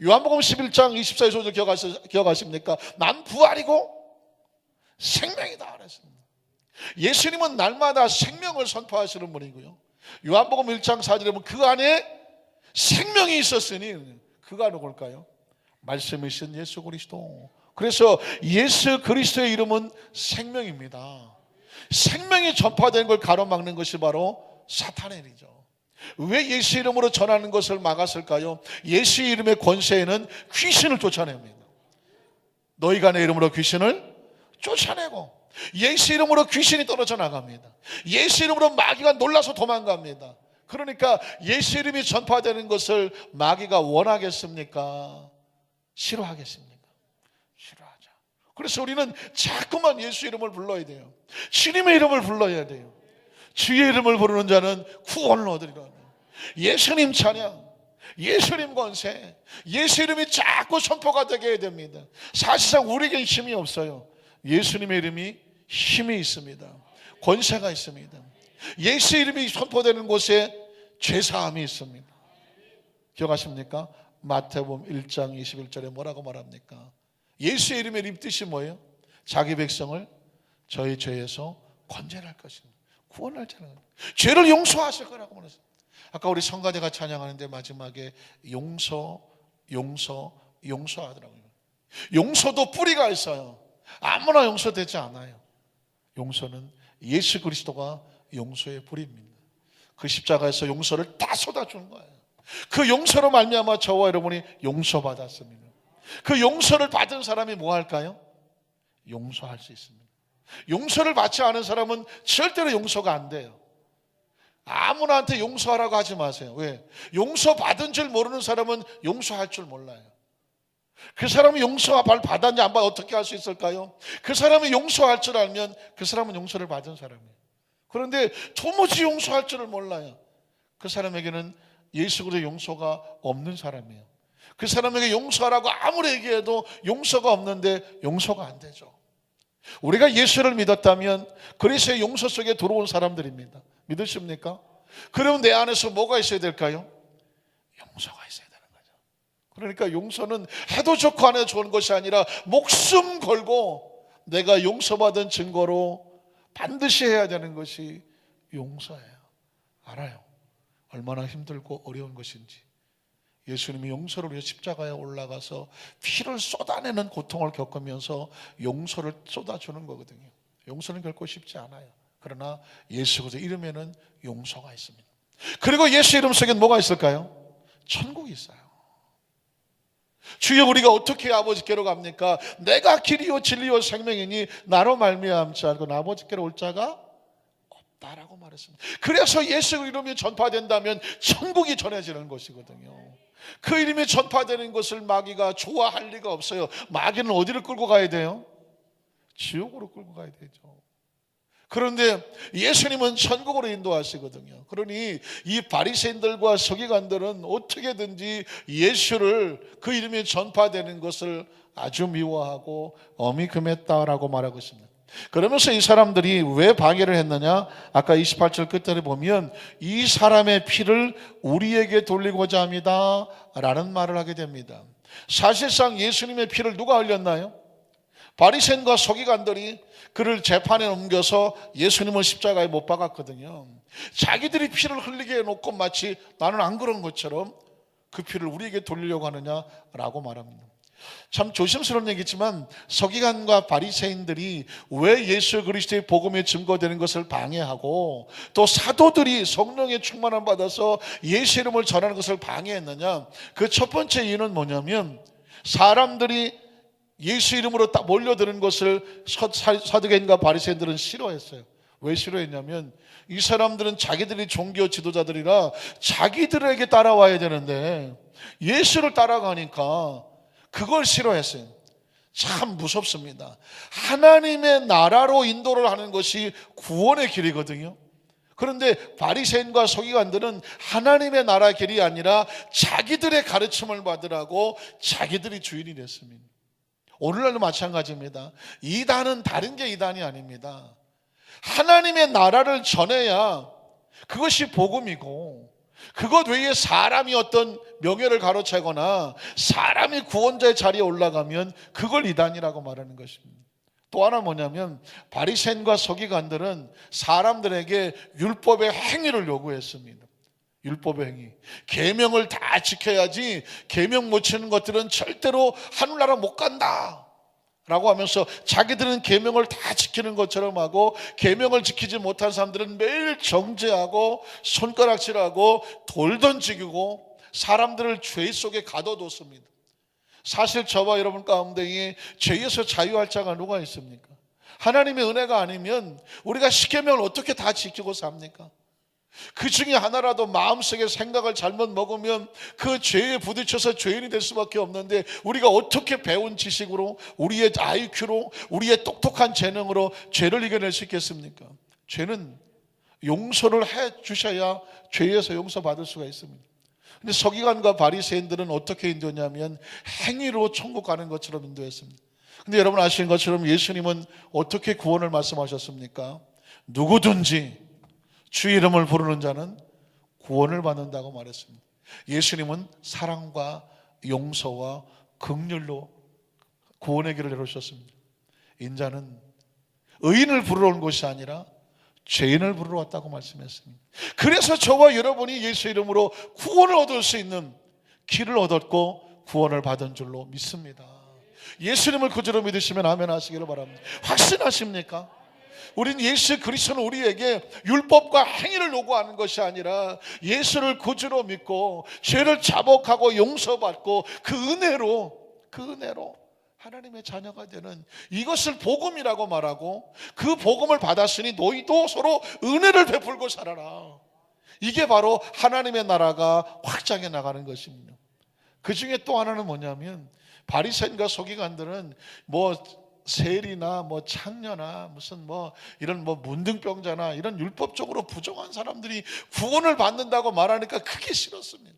요한복음 11장 24절 기억하십니까? 난 부활이고 생명이다 그랬습니다. 예수님은 날마다 생명을 선포하시는 분이고요. 요한복음 1장 4절에 보면 그 안에 생명이 있었으니 그가 누굴까요? 말씀이신 예수 그리스도. 그래서 예수 그리스도의 이름은 생명입니다. 생명이 전파되는 걸 가로막는 것이 바로 사탄의 일이죠. 왜 예수 이름으로 전하는 것을 막았을까요? 예수 이름의 권세에는 귀신을 쫓아냅니다. 너희가 내 이름으로 귀신을 쫓아내고, 예수 이름으로 귀신이 떨어져 나갑니다. 예수 이름으로 마귀가 놀라서 도망갑니다. 그러니까 예수 이름이 전파되는 것을 마귀가 원하겠습니까? 싫어하겠습니까? 싫어하죠. 그래서 우리는 자꾸만 예수 이름을 불러야 돼요. 주님의 이름을 불러야 돼요. 주의 이름을 부르는 자는 구원을 얻으리라. 예수님 찬양, 예수님 권세, 예수 이름이 자꾸 선포가 되게 해야 됩니다. 사실상 우리에겐 힘이 없어요. 예수님의 이름이 힘이 있습니다. 권세가 있습니다. 예수 이름이 선포되는 곳에 죄사함이 있습니다. 기억하십니까? 마태복음 1장 21절에 뭐라고 말합니까? 예수의 이름의 뜻이 뭐예요? 자기 백성을 저희 죄에서 건져낼 것입니다. 구원할 자는 죄를 용서하실 거라고 말했습니다. 아까 우리 성가대가 찬양하는데 마지막에 용서하더라고요. 용서도 뿌리가 있어요. 아무나 용서되지 않아요. 용서는 예수 그리스도가 용서의 뿌리입니다. 그 십자가에서 용서를 다 쏟아주는 거예요. 그 용서로 말미암아 저와 여러분이 용서받았습니다. 그 용서를 받은 사람이 뭐 할까요? 용서할 수 있습니다. 용서를 받지 않은 사람은 절대로 용서가 안 돼요. 아무나한테 용서하라고 하지 마세요. 왜? 용서받은 줄 모르는 사람은 용서할 줄 몰라요. 그 사람이 용서를 받았냐 안 받았냐 어떻게 할 수 있을까요? 그 사람이 용서할 줄 알면 그 사람은 용서를 받은 사람이에요. 그런데 도무지 용서할 줄을 몰라요. 그 사람에게는 예수 그리스도의 용서가 없는 사람이에요. 그 사람에게 용서하라고 아무리 얘기해도 용서가 없는데 용서가 안 되죠. 우리가 예수를 믿었다면 그리스도의 용서 속에 들어온 사람들입니다. 믿으십니까? 그러면 내 안에서 뭐가 있어야 될까요? 용서가 있어야 되는 거죠. 그러니까 용서는 해도 좋고 안 해도 좋은 것이 아니라 목숨 걸고 내가 용서받은 증거로 반드시 해야 되는 것이 용서예요. 알아요. 얼마나 힘들고 어려운 것인지. 예수님이 용서를 위해 십자가에 올라가서 피를 쏟아내는 고통을 겪으면서 용서를 쏟아주는 거거든요. 용서는 결코 쉽지 않아요. 그러나 예수 그리스도 이름에는 용서가 있습니다. 그리고 예수 이름 속엔 뭐가 있을까요? 천국이 있어요. 주여 우리가 어떻게 아버지께로 갑니까? 내가 길이요 진리요 생명이니 나로 말미암지 않고 아버지께로 올 자가 없다라고 말했습니다. 그래서 예수 이름이 전파된다면 천국이 전해지는 것이거든요. 그 이름이 전파되는 것을 마귀가 좋아할 리가 없어요. 마귀는 어디를 끌고 가야 돼요? 지옥으로 끌고 가야 되죠. 그런데 예수님은 천국으로 인도하시거든요. 그러니 이 바리새인들과 서기관들은 어떻게든지 예수를 그 이름이 전파되는 것을 아주 미워하고 엄히 금했다라고 말하고 있습니다. 그러면서 이 사람들이 왜 방해를 했느냐? 아까 28절 끝에 보면 이 사람의 피를 우리에게 돌리고자 합니다 라는 말을 하게 됩니다. 사실상 예수님의 피를 누가 흘렸나요? 바리새인과 서기관들이 그를 재판에 옮겨서 예수님을 십자가에 못 박았거든요. 자기들이 피를 흘리게 해놓고 마치 나는 안 그런 것처럼 그 피를 우리에게 돌리려고 하느냐라고 말합니다. 참 조심스러운 얘기지만 서기관과 바리새인들이 왜 예수 그리스도의 복음이 증거되는 것을 방해하고 또 사도들이 성령의 충만함 받아서 예수 이름을 전하는 것을 방해했느냐? 그 첫 번째 이유는 뭐냐면 사람들이 예수 이름으로 딱 몰려드는 것을 사두개인과 바리새인들은 싫어했어요. 왜 싫어했냐면 이 사람들은 자기들이 종교 지도자들이라 자기들에게 따라와야 되는데 예수를 따라가니까 그걸 싫어했어요. 참 무섭습니다. 하나님의 나라로 인도를 하는 것이 구원의 길이거든요. 그런데 바리새인과 서기관들은 하나님의 나라 길이 아니라 자기들의 가르침을 받으라고 자기들이 주인이 됐습니다. 오늘날도 마찬가지입니다. 이단은 다른 게 이단이 아닙니다. 하나님의 나라를 전해야 그것이 복음이고 그것 외에 사람이 어떤 명예를 가로채거나 사람이 구원자의 자리에 올라가면 그걸 이단이라고 말하는 것입니다. 또 하나 뭐냐면 바리새인과 서기관들은 사람들에게 율법의 행위를 요구했습니다. 율법의 행위, 계명을 다 지켜야지 계명 못 지키는 것들은 절대로 하늘나라 못 간다. 라고 하면서 자기들은 계명을 다 지키는 것처럼 하고, 계명을 지키지 못한 사람들은 매일 정죄하고 손가락질하고 돌 던지고 사람들을 죄 속에 가둬뒀습니다. 사실 저와 여러분 가운데 죄에서 자유할 자가 누가 있습니까? 하나님의 은혜가 아니면 우리가 십계명을 어떻게 다 지키고 삽니까? 그 중에 하나라도 마음속에 생각을 잘못 먹으면 그 죄에 부딪혀서 죄인이 될 수밖에 없는데, 우리가 어떻게 배운 지식으로, 우리의 IQ로, 우리의 똑똑한 재능으로 죄를 이겨낼 수 있겠습니까? 죄는 용서를 해 주셔야 죄에서 용서받을 수가 있습니다. 근데 서기관과 바리새인들은 어떻게 인도했냐면 행위로 천국 가는 것처럼 인도했습니다. 근데 여러분 아시는 것처럼 예수님은 어떻게 구원을 말씀하셨습니까? 누구든지 주 이름을 부르는 자는 구원을 받는다고 말했습니다. 예수님은 사랑과 용서와 긍휼로 구원의 길을 열어주셨습니다. 인자는 의인을 부르러 온 것이 아니라 죄인을 부르러 왔다고 말씀했습니다. 그래서 저와 여러분이 예수 이름으로 구원을 얻을 수 있는 길을 얻었고 구원을 받은 줄로 믿습니다. 예수님을 구주로 믿으시면 아멘 하시기를 바랍니다. 확신하십니까? 우린 예수 그리스도는 우리에게 율법과 행위를 요구하는 것이 아니라 예수를 구주로 믿고 죄를 자복하고 용서받고 그 은혜로 하나님의 자녀가 되는, 이것을 복음이라고 말하고, 그 복음을 받았으니 너희도 서로 은혜를 베풀고 살아라. 이게 바로 하나님의 나라가 확장해 나가는 것입니다. 그 중에 또 하나는 뭐냐면, 바리새인과 서기관들은 세리나 창녀나 무슨 이런 문둥병자나 이런 율법적으로 부정한 사람들이 구원을 받는다고 말하니까 그게 싫었습니다.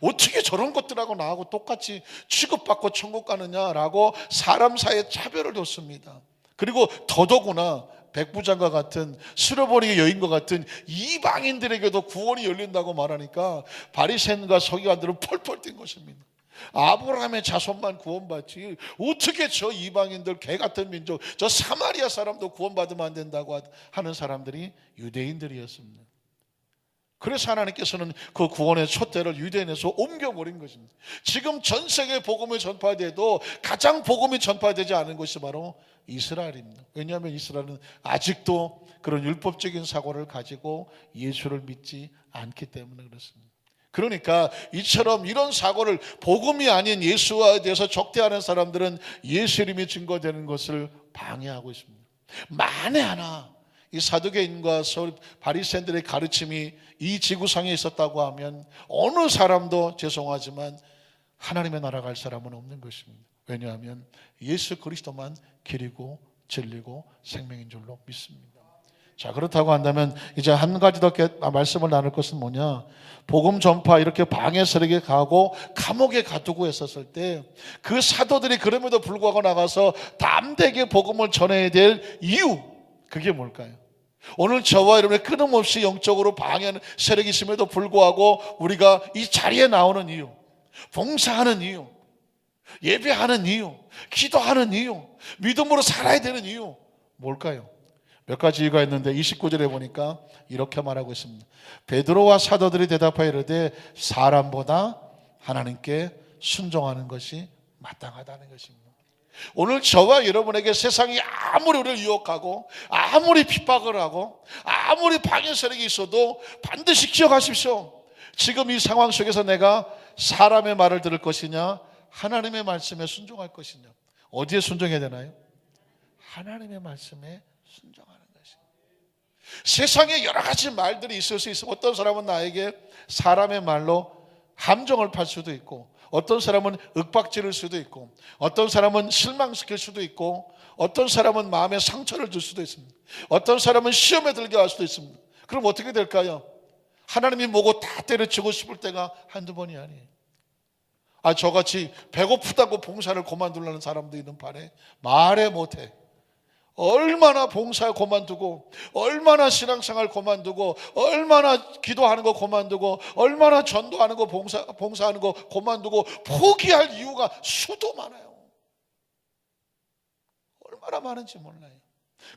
어떻게 저런 것들하고 나하고 똑같이 취급받고 천국 가느냐라고 사람 사이에 차별을 뒀습니다. 그리고 더더구나 백부장과 같은, 쓸어버리기 여인과 같은 이방인들에게도 구원이 열린다고 말하니까 바리새인과 서기관들은 펄펄 뛴 것입니다. 아브라함의 자손만 구원받지 어떻게 저 이방인들, 개 같은 민족, 저 사마리아 사람도 구원받으면 안 된다고 하는 사람들이 유대인들이었습니다. 그래서 하나님께서는 그 구원의 촛대를 유대인에서 옮겨버린 것입니다. 지금 전 세계 복음이 전파돼도 가장 복음이 전파되지 않은 것이 바로 이스라엘입니다. 왜냐하면 이스라엘은 아직도 그런 율법적인 사고를 가지고 예수를 믿지 않기 때문에 그렇습니다. 그러니까 이처럼 이런 사고를, 복음이 아닌 예수에 대해서 적대하는 사람들은 예수 이름이 증거되는 것을 방해하고 있습니다. 만에 하나 이 사두개인과 바리새인들의 가르침이 이 지구상에 있었다고 하면 어느 사람도 죄송하지만 하나님의 나라 갈 사람은 없는 것입니다. 왜냐하면 예수 그리스도만 길이고 진리고 생명인 줄로 믿습니다. 자, 그렇다고 한다면 이제 한 가지 더 말씀을 나눌 것은 뭐냐, 복음 전파 이렇게 방해 세력에 가고 감옥에 가두고 했었을 때 그 사도들이 그럼에도 불구하고 나가서 담대하게 복음을 전해야 될 이유, 그게 뭘까요? 오늘 저와 여러분의 끊임없이 영적으로 방해하는 세력이 있음에도 불구하고 우리가 이 자리에 나오는 이유, 봉사하는 이유, 예배하는 이유, 기도하는 이유, 믿음으로 살아야 되는 이유 뭘까요? 몇 가지 이유가 있는데 29절에 보니까 이렇게 말하고 있습니다. 베드로와 사도들이 대답하여 이르되 사람보다 하나님께 순종하는 것이 마땅하다는 것입니다. 오늘 저와 여러분에게 세상이 아무리 우리를 유혹하고 아무리 핍박을 하고 아무리 방해 세력이 있어도 반드시 기억하십시오. 지금 이 상황 속에서 내가 사람의 말을 들을 것이냐, 하나님의 말씀에 순종할 것이냐. 어디에 순종해야 되나요? 하나님의 말씀에 순종하는 것입니다. 세상에 여러 가지 말들이 있을 수 있어. 어떤 사람은 나에게 사람의 말로 함정을 팔 수도 있고, 어떤 사람은 윽박지를 수도 있고, 어떤 사람은 실망시킬 수도 있고, 어떤 사람은 마음에 상처를 줄 수도 있습니다. 어떤 사람은 시험에 들게 할 수도 있습니다. 그럼 어떻게 될까요? 하나님이 뭐고 다 때려치고 싶을 때가 한두 번이 아니에요. 저같이 배고프다고 봉사를 그만두려는 사람도 있는 반에 말해 못해. 얼마나 봉사 그만두고, 얼마나 신앙생활 그만두고, 얼마나 기도하는 거 그만두고, 얼마나 전도하는 거 봉사하는 거 그만두고 포기할 이유가 수도 많아요. 얼마나 많은지 몰라요.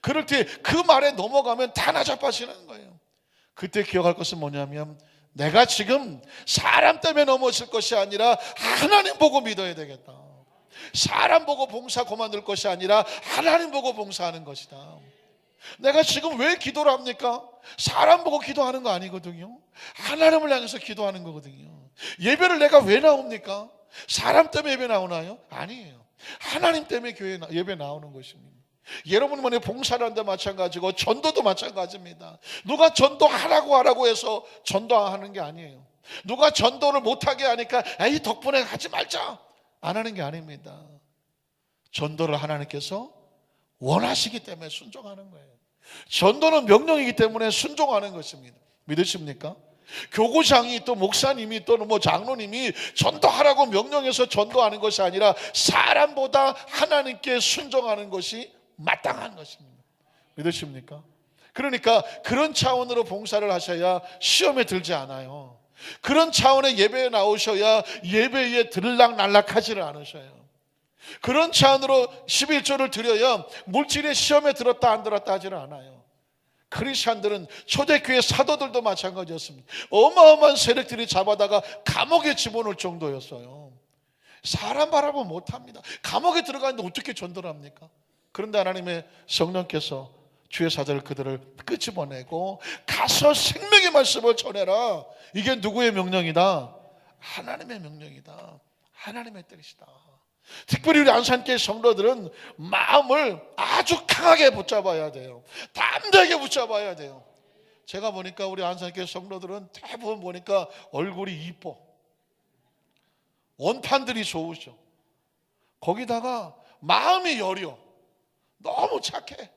그럴 때 그 말에 넘어가면 다 나자빠지는 거예요. 그때 기억할 것은 뭐냐면, 내가 지금 사람 때문에 넘어질 것이 아니라 하나님 보고 믿어야 되겠다. 사람 보고 봉사 그만둘 것이 아니라 하나님 보고 봉사하는 것이다. 내가 지금 왜 기도를 합니까? 사람 보고 기도하는 거 아니거든요. 하나님을 향해서 기도하는 거거든요. 예배를 내가 왜 나옵니까? 사람 때문에 예배 나오나요? 아니에요. 하나님 때문에 예배 나오는 것입니다. 여러분 만에 봉사를 한다 마찬가지고 전도도 마찬가지입니다. 누가 전도하라고 해서 전도하는 게 아니에요. 누가 전도를 못하게 하니까 이 덕분에 하지 말자 안 하는 게 아닙니다. 전도를 하나님께서 원하시기 때문에 순종하는 거예요. 전도는 명령이기 때문에 순종하는 것입니다. 믿으십니까? 교구장이 또 목사님이 또는 장로님이 전도하라고 명령해서 전도하는 것이 아니라 사람보다 하나님께 순종하는 것이 마땅한 것입니다. 믿으십니까? 그러니까 그런 차원으로 봉사를 하셔야 시험에 들지 않아요. 그런 차원의 예배에 나오셔야 예배에 들락날락하지를 않으셔요. 그런 차원으로 11조를 드려야 물질의 시험에 들었다 안 들었다 하지를 않아요. 크리스찬들은 초대교회 사도들도 마찬가지였습니다. 어마어마한 세력들이 잡아다가 감옥에 집어넣을 정도였어요. 사람 바라보면 못합니다. 감옥에 들어가는데 어떻게 전도를 합니까? 그런데 하나님의 성령께서 주의 사자를 그들을 끄집어내고 가서 생명의 말씀을 전해라. 이게 누구의 명령이다? 하나님의 명령이다. 하나님의 뜻이다. 특별히 우리 안산교회 성도들은 마음을 아주 강하게 붙잡아야 돼요. 담대하게 붙잡아야 돼요. 제가 보니까 우리 안산교회 성도들은 대부분 보니까 얼굴이 이뻐, 원판들이 좋으셔. 거기다가 마음이 여려. 너무 착해.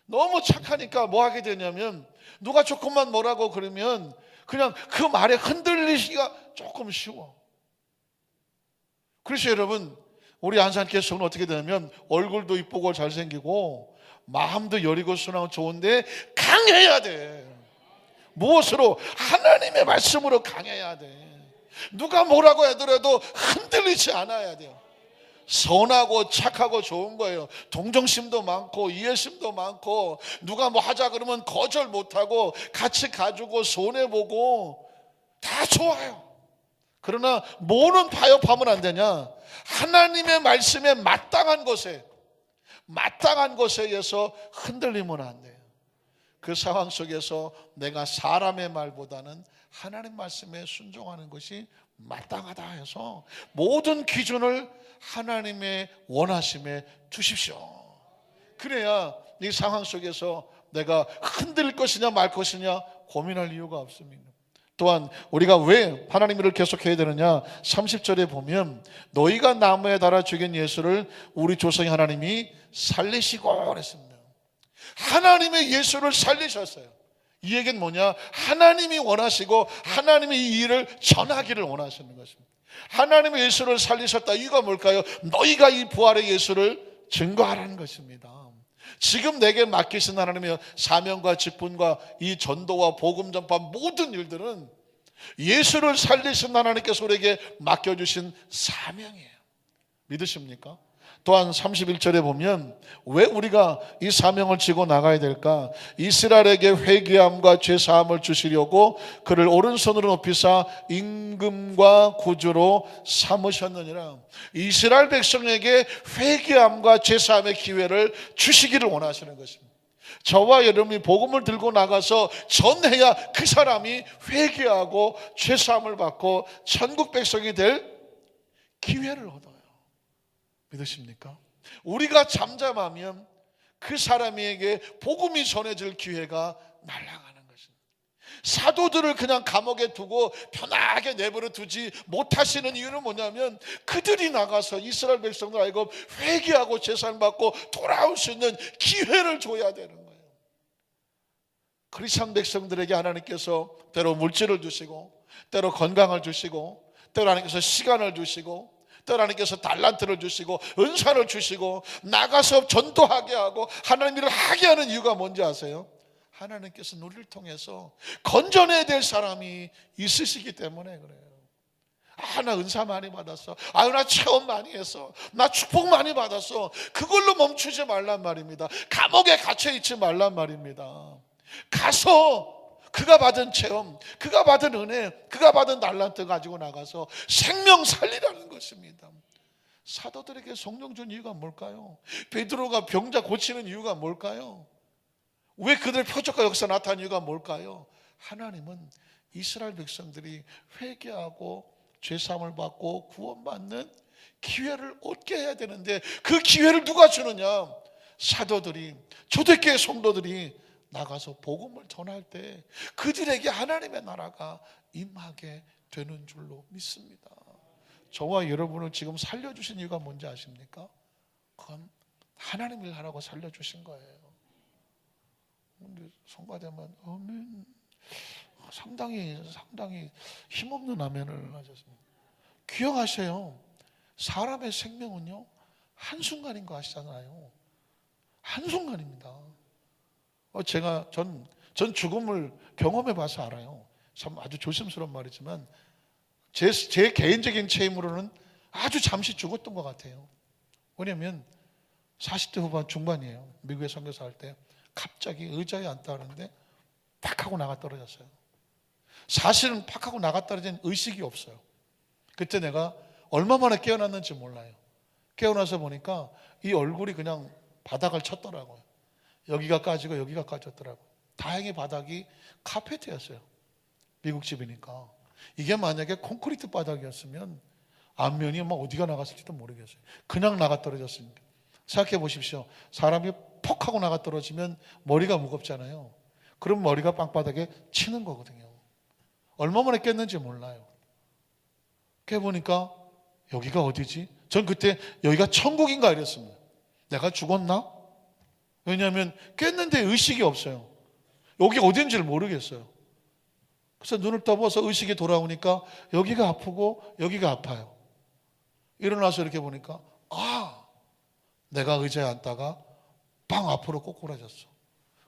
너무 착하니까 뭐 하게 되냐면 누가 조금만 뭐라고 그러면 그냥 그 말에 흔들리기가 조금 쉬워. 그래서 여러분, 우리 안산교회 성도는 어떻게 되냐면 얼굴도 이쁘고 잘생기고 마음도 여리고 순하고 좋은데 강해야 돼. 무엇으로? 하나님의 말씀으로 강해야 돼. 누가 뭐라고 하더라도 흔들리지 않아야 돼요. 선하고 착하고 좋은 거예요. 동정심도 많고 이해심도 많고 누가 뭐 하자 그러면 거절 못하고 같이 가지고 손해보고 다 좋아요. 그러나 뭐는 파업하면 안 되냐? 하나님의 말씀에 마땅한 것에 의해서 흔들리면 안 돼요. 그 상황 속에서 내가 사람의 말보다는 하나님 말씀에 순종하는 것이 마땅하다 해서 모든 기준을 하나님의 원하심에 두십시오. 그래야 이 상황 속에서 내가 흔들릴 것이냐 말 것이냐 고민할 이유가 없습니다. 또한 우리가 왜 하나님 일을 계속해야 되느냐? 30절에 보면 너희가 나무에 달아 죽인 예수를 우리 조상의 하나님이 살리시고 그랬습니다. 하나님의 예수를 살리셨어요. 이 얘기는 뭐냐? 하나님이 원하시고 하나님이 이 일을 전하기를 원하시는 것입니다. 하나님의 예수를 살리셨다. 이유가 뭘까요? 너희가 이 부활의 예수를 증거하라는 것입니다. 지금 내게 맡기신 하나님의 사명과 직분과 이 전도와 복음 전파 모든 일들은 예수를 살리신 하나님께서 우리에게 맡겨주신 사명이에요. 믿으십니까? 또한 31절에 보면 왜 우리가 이 사명을 지고 나가야 될까? 이스라엘에게 회개함과 죄사함을 주시려고 그를 오른손으로 높이사 임금과 구주로 삼으셨느니라. 이스라엘 백성에게 회개함과 죄사함의 기회를 주시기를 원하시는 것입니다. 저와 여러분이 복음을 들고 나가서 전해야 그 사람이 회개하고 죄사함을 받고 천국 백성이 될 기회를 얻어요. 믿으십니까? 우리가 잠잠하면 그 사람에게 복음이 전해질 기회가 날아가는 것입니다. 사도들을 그냥 감옥에 두고 편하게 내버려 두지 못하시는 이유는 뭐냐면 그들이 나가서 이스라엘 백성들 알고 회개하고 제사를 받고 돌아올 수 있는 기회를 줘야 되는 거예요. 크리스천 백성들에게 하나님께서 때로 물질을 주시고 때로 건강을 주시고 때로 하나님께서 시간을 주시고 하나님께서 달란트를 주시고 은사를 주시고 나가서 전도하게 하고 하나님 일을 하게 하는 이유가 뭔지 아세요? 하나님께서 우리를 통해서 건져내야 될 사람이 있으시기 때문에 그래요. 나 은사 많이 받았어. 나 체험 많이 했어. 나 축복 많이 받았어. 그걸로 멈추지 말란 말입니다. 감옥에 갇혀 있지 말란 말입니다. 가서 그가 받은 체험, 그가 받은 은혜, 그가 받은 달란트 가지고 나가서 생명 살리라는 것입니다. 사도들에게 성령 준 이유가 뭘까요? 베드로가 병자 고치는 이유가 뭘까요? 왜 그들 표적과 역사 나타난 이유가 뭘까요? 하나님은 이스라엘 백성들이 회개하고 죄사함을 받고 구원받는 기회를 얻게 해야 되는데, 그 기회를 누가 주느냐? 사도들이, 초대교회 성도들이 나가서 복음을 전할 때 그들에게 하나님의 나라가 임하게 되는 줄로 믿습니다. 저와 여러분을 지금 살려주신 이유가 뭔지 아십니까? 그건 하나님 일 하라고 살려주신 거예요. 근데 성가되면 아멘, 상당히 힘없는 아멘을 하셨습니다. 기억하세요. 사람의 생명은요, 한순간인 거 아시잖아요. 한순간입니다. 전 죽음을 경험해 봐서 알아요. 참 아주 조심스러운 말이지만 제 개인적인 체험으로는 아주 잠시 죽었던 것 같아요. 왜냐면 40대 후반 중반이에요. 미국에 선교사 할 때 갑자기 의자에 앉다 하는데 팍 하고 나가 떨어졌어요. 사실은 팍 하고 나가 떨어진 의식이 없어요. 그때 내가 얼마 만에 깨어났는지 몰라요. 깨어나서 보니까 이 얼굴이 그냥 바닥을 쳤더라고요. 여기가 까지고 여기가 까졌더라고요. 다행히 바닥이 카페트였어요. 미국 집이니까. 이게 만약에 콘크리트 바닥이었으면 앞면이 막 어디가 나갔을지도 모르겠어요. 그냥 나가 떨어졌으니까. 생각해 보십시오. 사람이 퍽 하고 나가 떨어지면 머리가 무겁잖아요. 그럼 머리가 빵바닥에 치는 거거든요. 얼마 만에 깼는지 몰라요. 깨보니까 여기가 어디지? 전 그때 여기가 천국인가 이랬습니다. 내가 죽었나? 왜냐하면 깼는데 의식이 없어요. 여기 어딘지를 모르겠어요. 그래서 눈을 떠보아서 의식이 돌아오니까 여기가 아프고 여기가 아파요. 일어나서 이렇게 보니까 내가 의자에 앉다가 빵 앞으로 꼬꾸라졌어.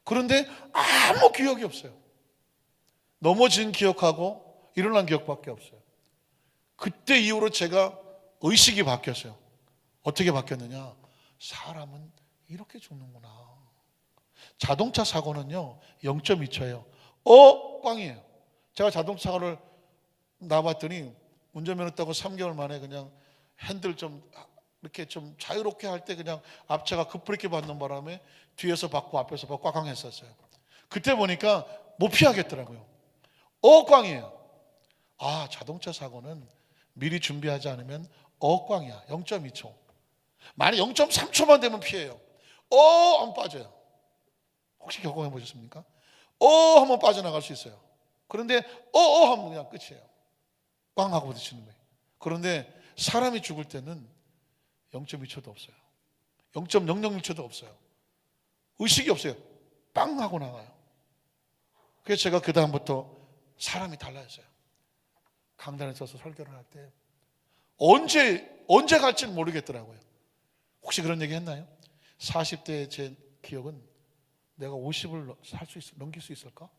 그런데 아무 기억이 없어요. 넘어진 기억하고 일어난 기억밖에 없어요. 그때 이후로 제가 의식이 바뀌었어요. 어떻게 바뀌었느냐? 사람은 이렇게 죽는구나. 자동차 사고는요 0.2초예요. 꽝이에요. 제가 자동차 사고를 나봤더니 운전면허 따고 3개월 만에 그냥 핸들 좀 이렇게 좀 자유롭게 할 때 그냥 앞차가 급브레이크 받는 바람에 뒤에서 받고 앞에서 받고 꽝꽝 했었어요. 그때 보니까 못 피하겠더라고요. 꽝이에요. 자동차 사고는 미리 준비하지 않으면 꽝이야. 0.2초. 만약 0.3초만 되면 피해요. 하면 빠져요. 혹시 경험해 보셨습니까? 하면 빠져나갈 수 있어요. 그런데 하면 그냥 끝이에요. 꽝 하고 부딪히는 거예요. 그런데 사람이 죽을 때는 0.2초도 없어요. 0.001초도 없어요. 의식이 없어요. 빵 하고 나가요. 그래서 제가 그 다음부터 사람이 달라졌어요. 강단에 서서 설교를 할 때 언제 갈지는 모르겠더라고요. 혹시 그런 얘기 했나요? 40대의 제 기억은 내가 50을 넘길 수 있을까?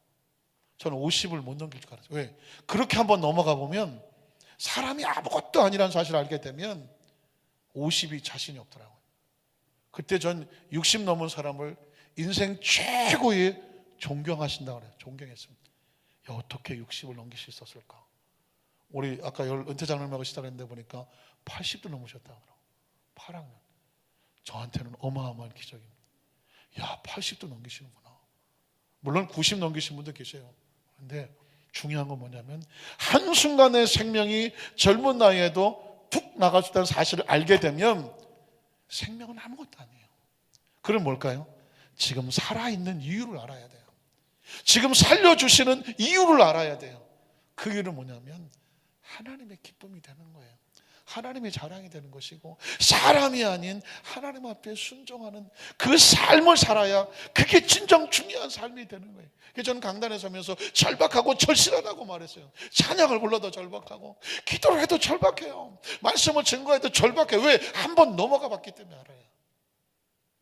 저는 50을 못 넘길 줄 알았어요. 왜? 그렇게 한번 넘어가 보면 사람이 아무것도 아니라는 사실을 알게 되면 50이 자신이 없더라고요. 그때 전 60 넘은 사람을 인생 최고의 존경하신다고 그래요. 존경했습니다. 어떻게 60을 넘길 수 있었을까? 우리 아까 은퇴 장로님하고 시작했는데 보니까 80도 넘으셨다고 그러고 8학년. 저한테는 어마어마한 기적입니다. 80도 넘기시는구나. 물론 90 넘기신 분도 계세요. 그런데 중요한 건 뭐냐면 한순간의 생명이 젊은 나이에도 툭 나갈 수 있다는 사실을 알게 되면 생명은 아무것도 아니에요. 그럼 뭘까요? 지금 살아있는 이유를 알아야 돼요. 지금 살려주시는 이유를 알아야 돼요. 그 이유는 뭐냐면 하나님의 기쁨이 되는 거예요. 하나님의 자랑이 되는 것이고 사람이 아닌 하나님 앞에 순종하는 그 삶을 살아야 그게 진정 중요한 삶이 되는 거예요. 그래서 저는 강단에 서면서 절박하고 절실하다고 말했어요. 찬양을 불러도 절박하고 기도를 해도 절박해요. 말씀을 증거해도 절박해요. 왜? 한번 넘어가 봤기 때문에 알아요.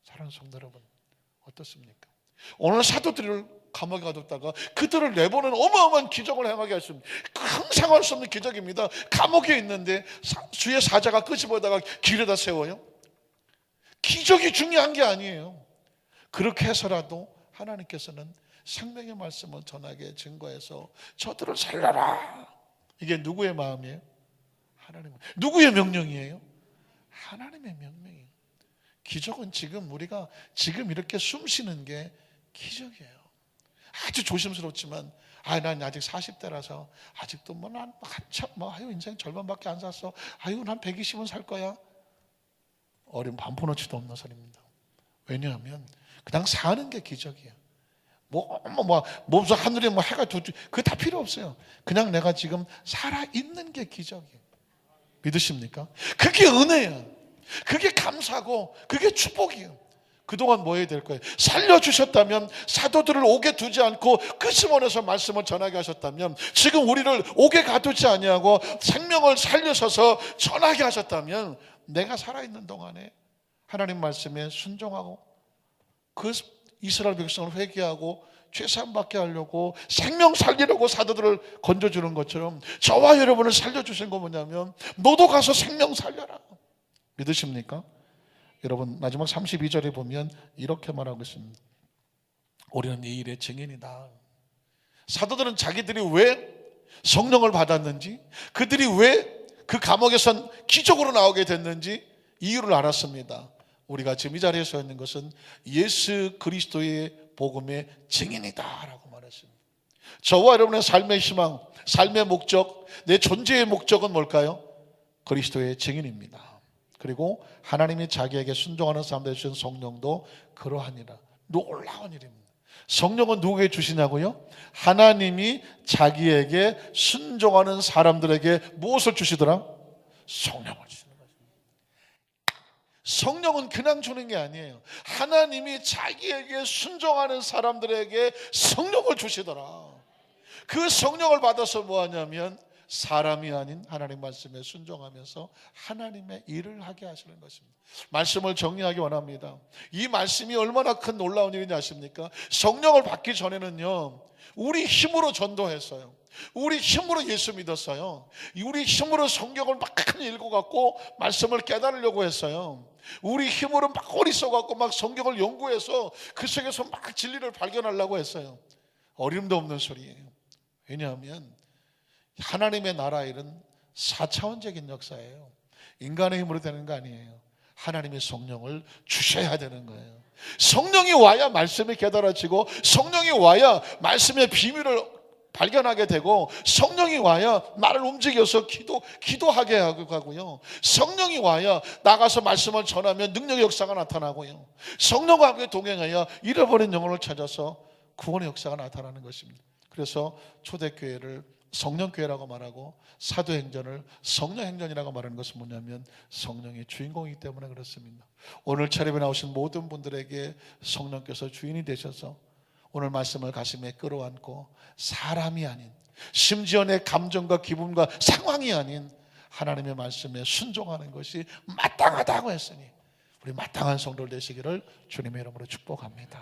사랑하는 성도 여러분, 어떻습니까? 오늘 사도들을 감옥에 가뒀다가 그들을 내보는 어마어마한 기적을 행하게 하셨습니다. 항상 할 수 없는 기적입니다. 감옥에 있는데 주의 사자가 끄집어다가 길에다 세워요. 기적이 중요한 게 아니에요. 그렇게 해서라도 하나님께서는 생명의 말씀을 전하게 증거해서 저들을 살려라. 이게 누구의 마음이에요? 하나님. 누구의 명령이에요? 하나님의 명령이에요. 기적은 지금 우리가 지금 이렇게 숨 쉬는 게 기적이에요. 아주 조심스럽지만 난 아직 40대라서 아직도 난 한참 인생 절반밖에 안 살았어. 난 120은 살 거야. 어린 반포너치도 없는 소리입니다. 왜냐하면 그냥 사는 게 기적이에요. 무슨 하늘에 해가 그게 다 필요 없어요. 그냥 내가 지금 살아있는 게 기적이에요. 믿으십니까? 그게 은혜야. 그게 감사고 그게 축복이에요. 그동안 뭐 해야 될 거예요? 살려주셨다면, 사도들을 오게 두지 않고 그 시몬에서 말씀을 전하게 하셨다면, 지금 우리를 오게 가두지 아니하고 생명을 살려셔서 전하게 하셨다면, 내가 살아있는 동안에 하나님 말씀에 순종하고 그 이스라엘 백성을 회개하고 죄사함 받게 하려고 생명 살리려고 사도들을 건져주는 것처럼 저와 여러분을 살려주신 거 뭐냐면, 너도 가서 생명 살려라. 믿으십니까? 여러분, 마지막 32절에 보면 이렇게 말하고 있습니다. 우리는 이 일의 증인이다. 사도들은 자기들이 왜 성령을 받았는지, 그들이 왜 그 감옥에선 기적으로 나오게 됐는지 이유를 알았습니다. 우리가 지금 이 자리에 서 있는 것은 예수 그리스도의 복음의 증인이다 라고 말했습니다. 저와 여러분의 삶의 희망, 삶의 목적, 내 존재의 목적은 뭘까요? 그리스도의 증인입니다. 그리고 하나님이 자기에게 순종하는 사람들에 주신 성령도 그러하니라. 놀라운 일입니다. 성령은 누구에게 주시냐고요? 하나님이 자기에게 순종하는 사람들에게 무엇을 주시더라? 성령을 주시는 것입니다. 성령은 그냥 주는 게 아니에요. 하나님이 자기에게 순종하는 사람들에게 성령을 주시더라. 그 성령을 받아서 뭐 하냐면 사람이 아닌 하나님 말씀에 순종하면서 하나님의 일을 하게 하시는 것입니다. 말씀을 정리하기 원합니다. 이 말씀이 얼마나 큰 놀라운 일인지 아십니까? 성령을 받기 전에는요, 우리 힘으로 전도했어요. 우리 힘으로 예수 믿었어요. 우리 힘으로 성경을 막 읽어갖고 말씀을 깨달으려고 했어요. 우리 힘으로 막 오리 써갖고 막 성경을 연구해서 그 속에서 막 진리를 발견하려고 했어요. 어림도 없는 소리예요. 왜냐하면 하나님의 나라 일은 4차원적인 역사예요. 인간의 힘으로 되는 거 아니에요. 하나님의 성령을 주셔야 되는 거예요. 성령이 와야 말씀이 깨달아지고, 성령이 와야 말씀의 비밀을 발견하게 되고, 성령이 와야 나를 움직여서 기도하게 하고요. 성령이 와야 나가서 말씀을 전하면 능력의 역사가 나타나고요. 성령과 함께 동행하여 잃어버린 영혼을 찾아서 구원의 역사가 나타나는 것입니다. 그래서 초대교회를 성령교회라고 말하고 사도행전을 성령행전이라고 말하는 것은 뭐냐면 성령의 주인공이기 때문에 그렇습니다. 오늘 차례에 나오신 모든 분들에게 성령께서 주인이 되셔서 오늘 말씀을 가슴에 끌어안고 사람이 아닌, 심지어 내 감정과 기분과 상황이 아닌 하나님의 말씀에 순종하는 것이 마땅하다고 했으니 우리 마땅한 성도들 되시기를 주님의 이름으로 축복합니다.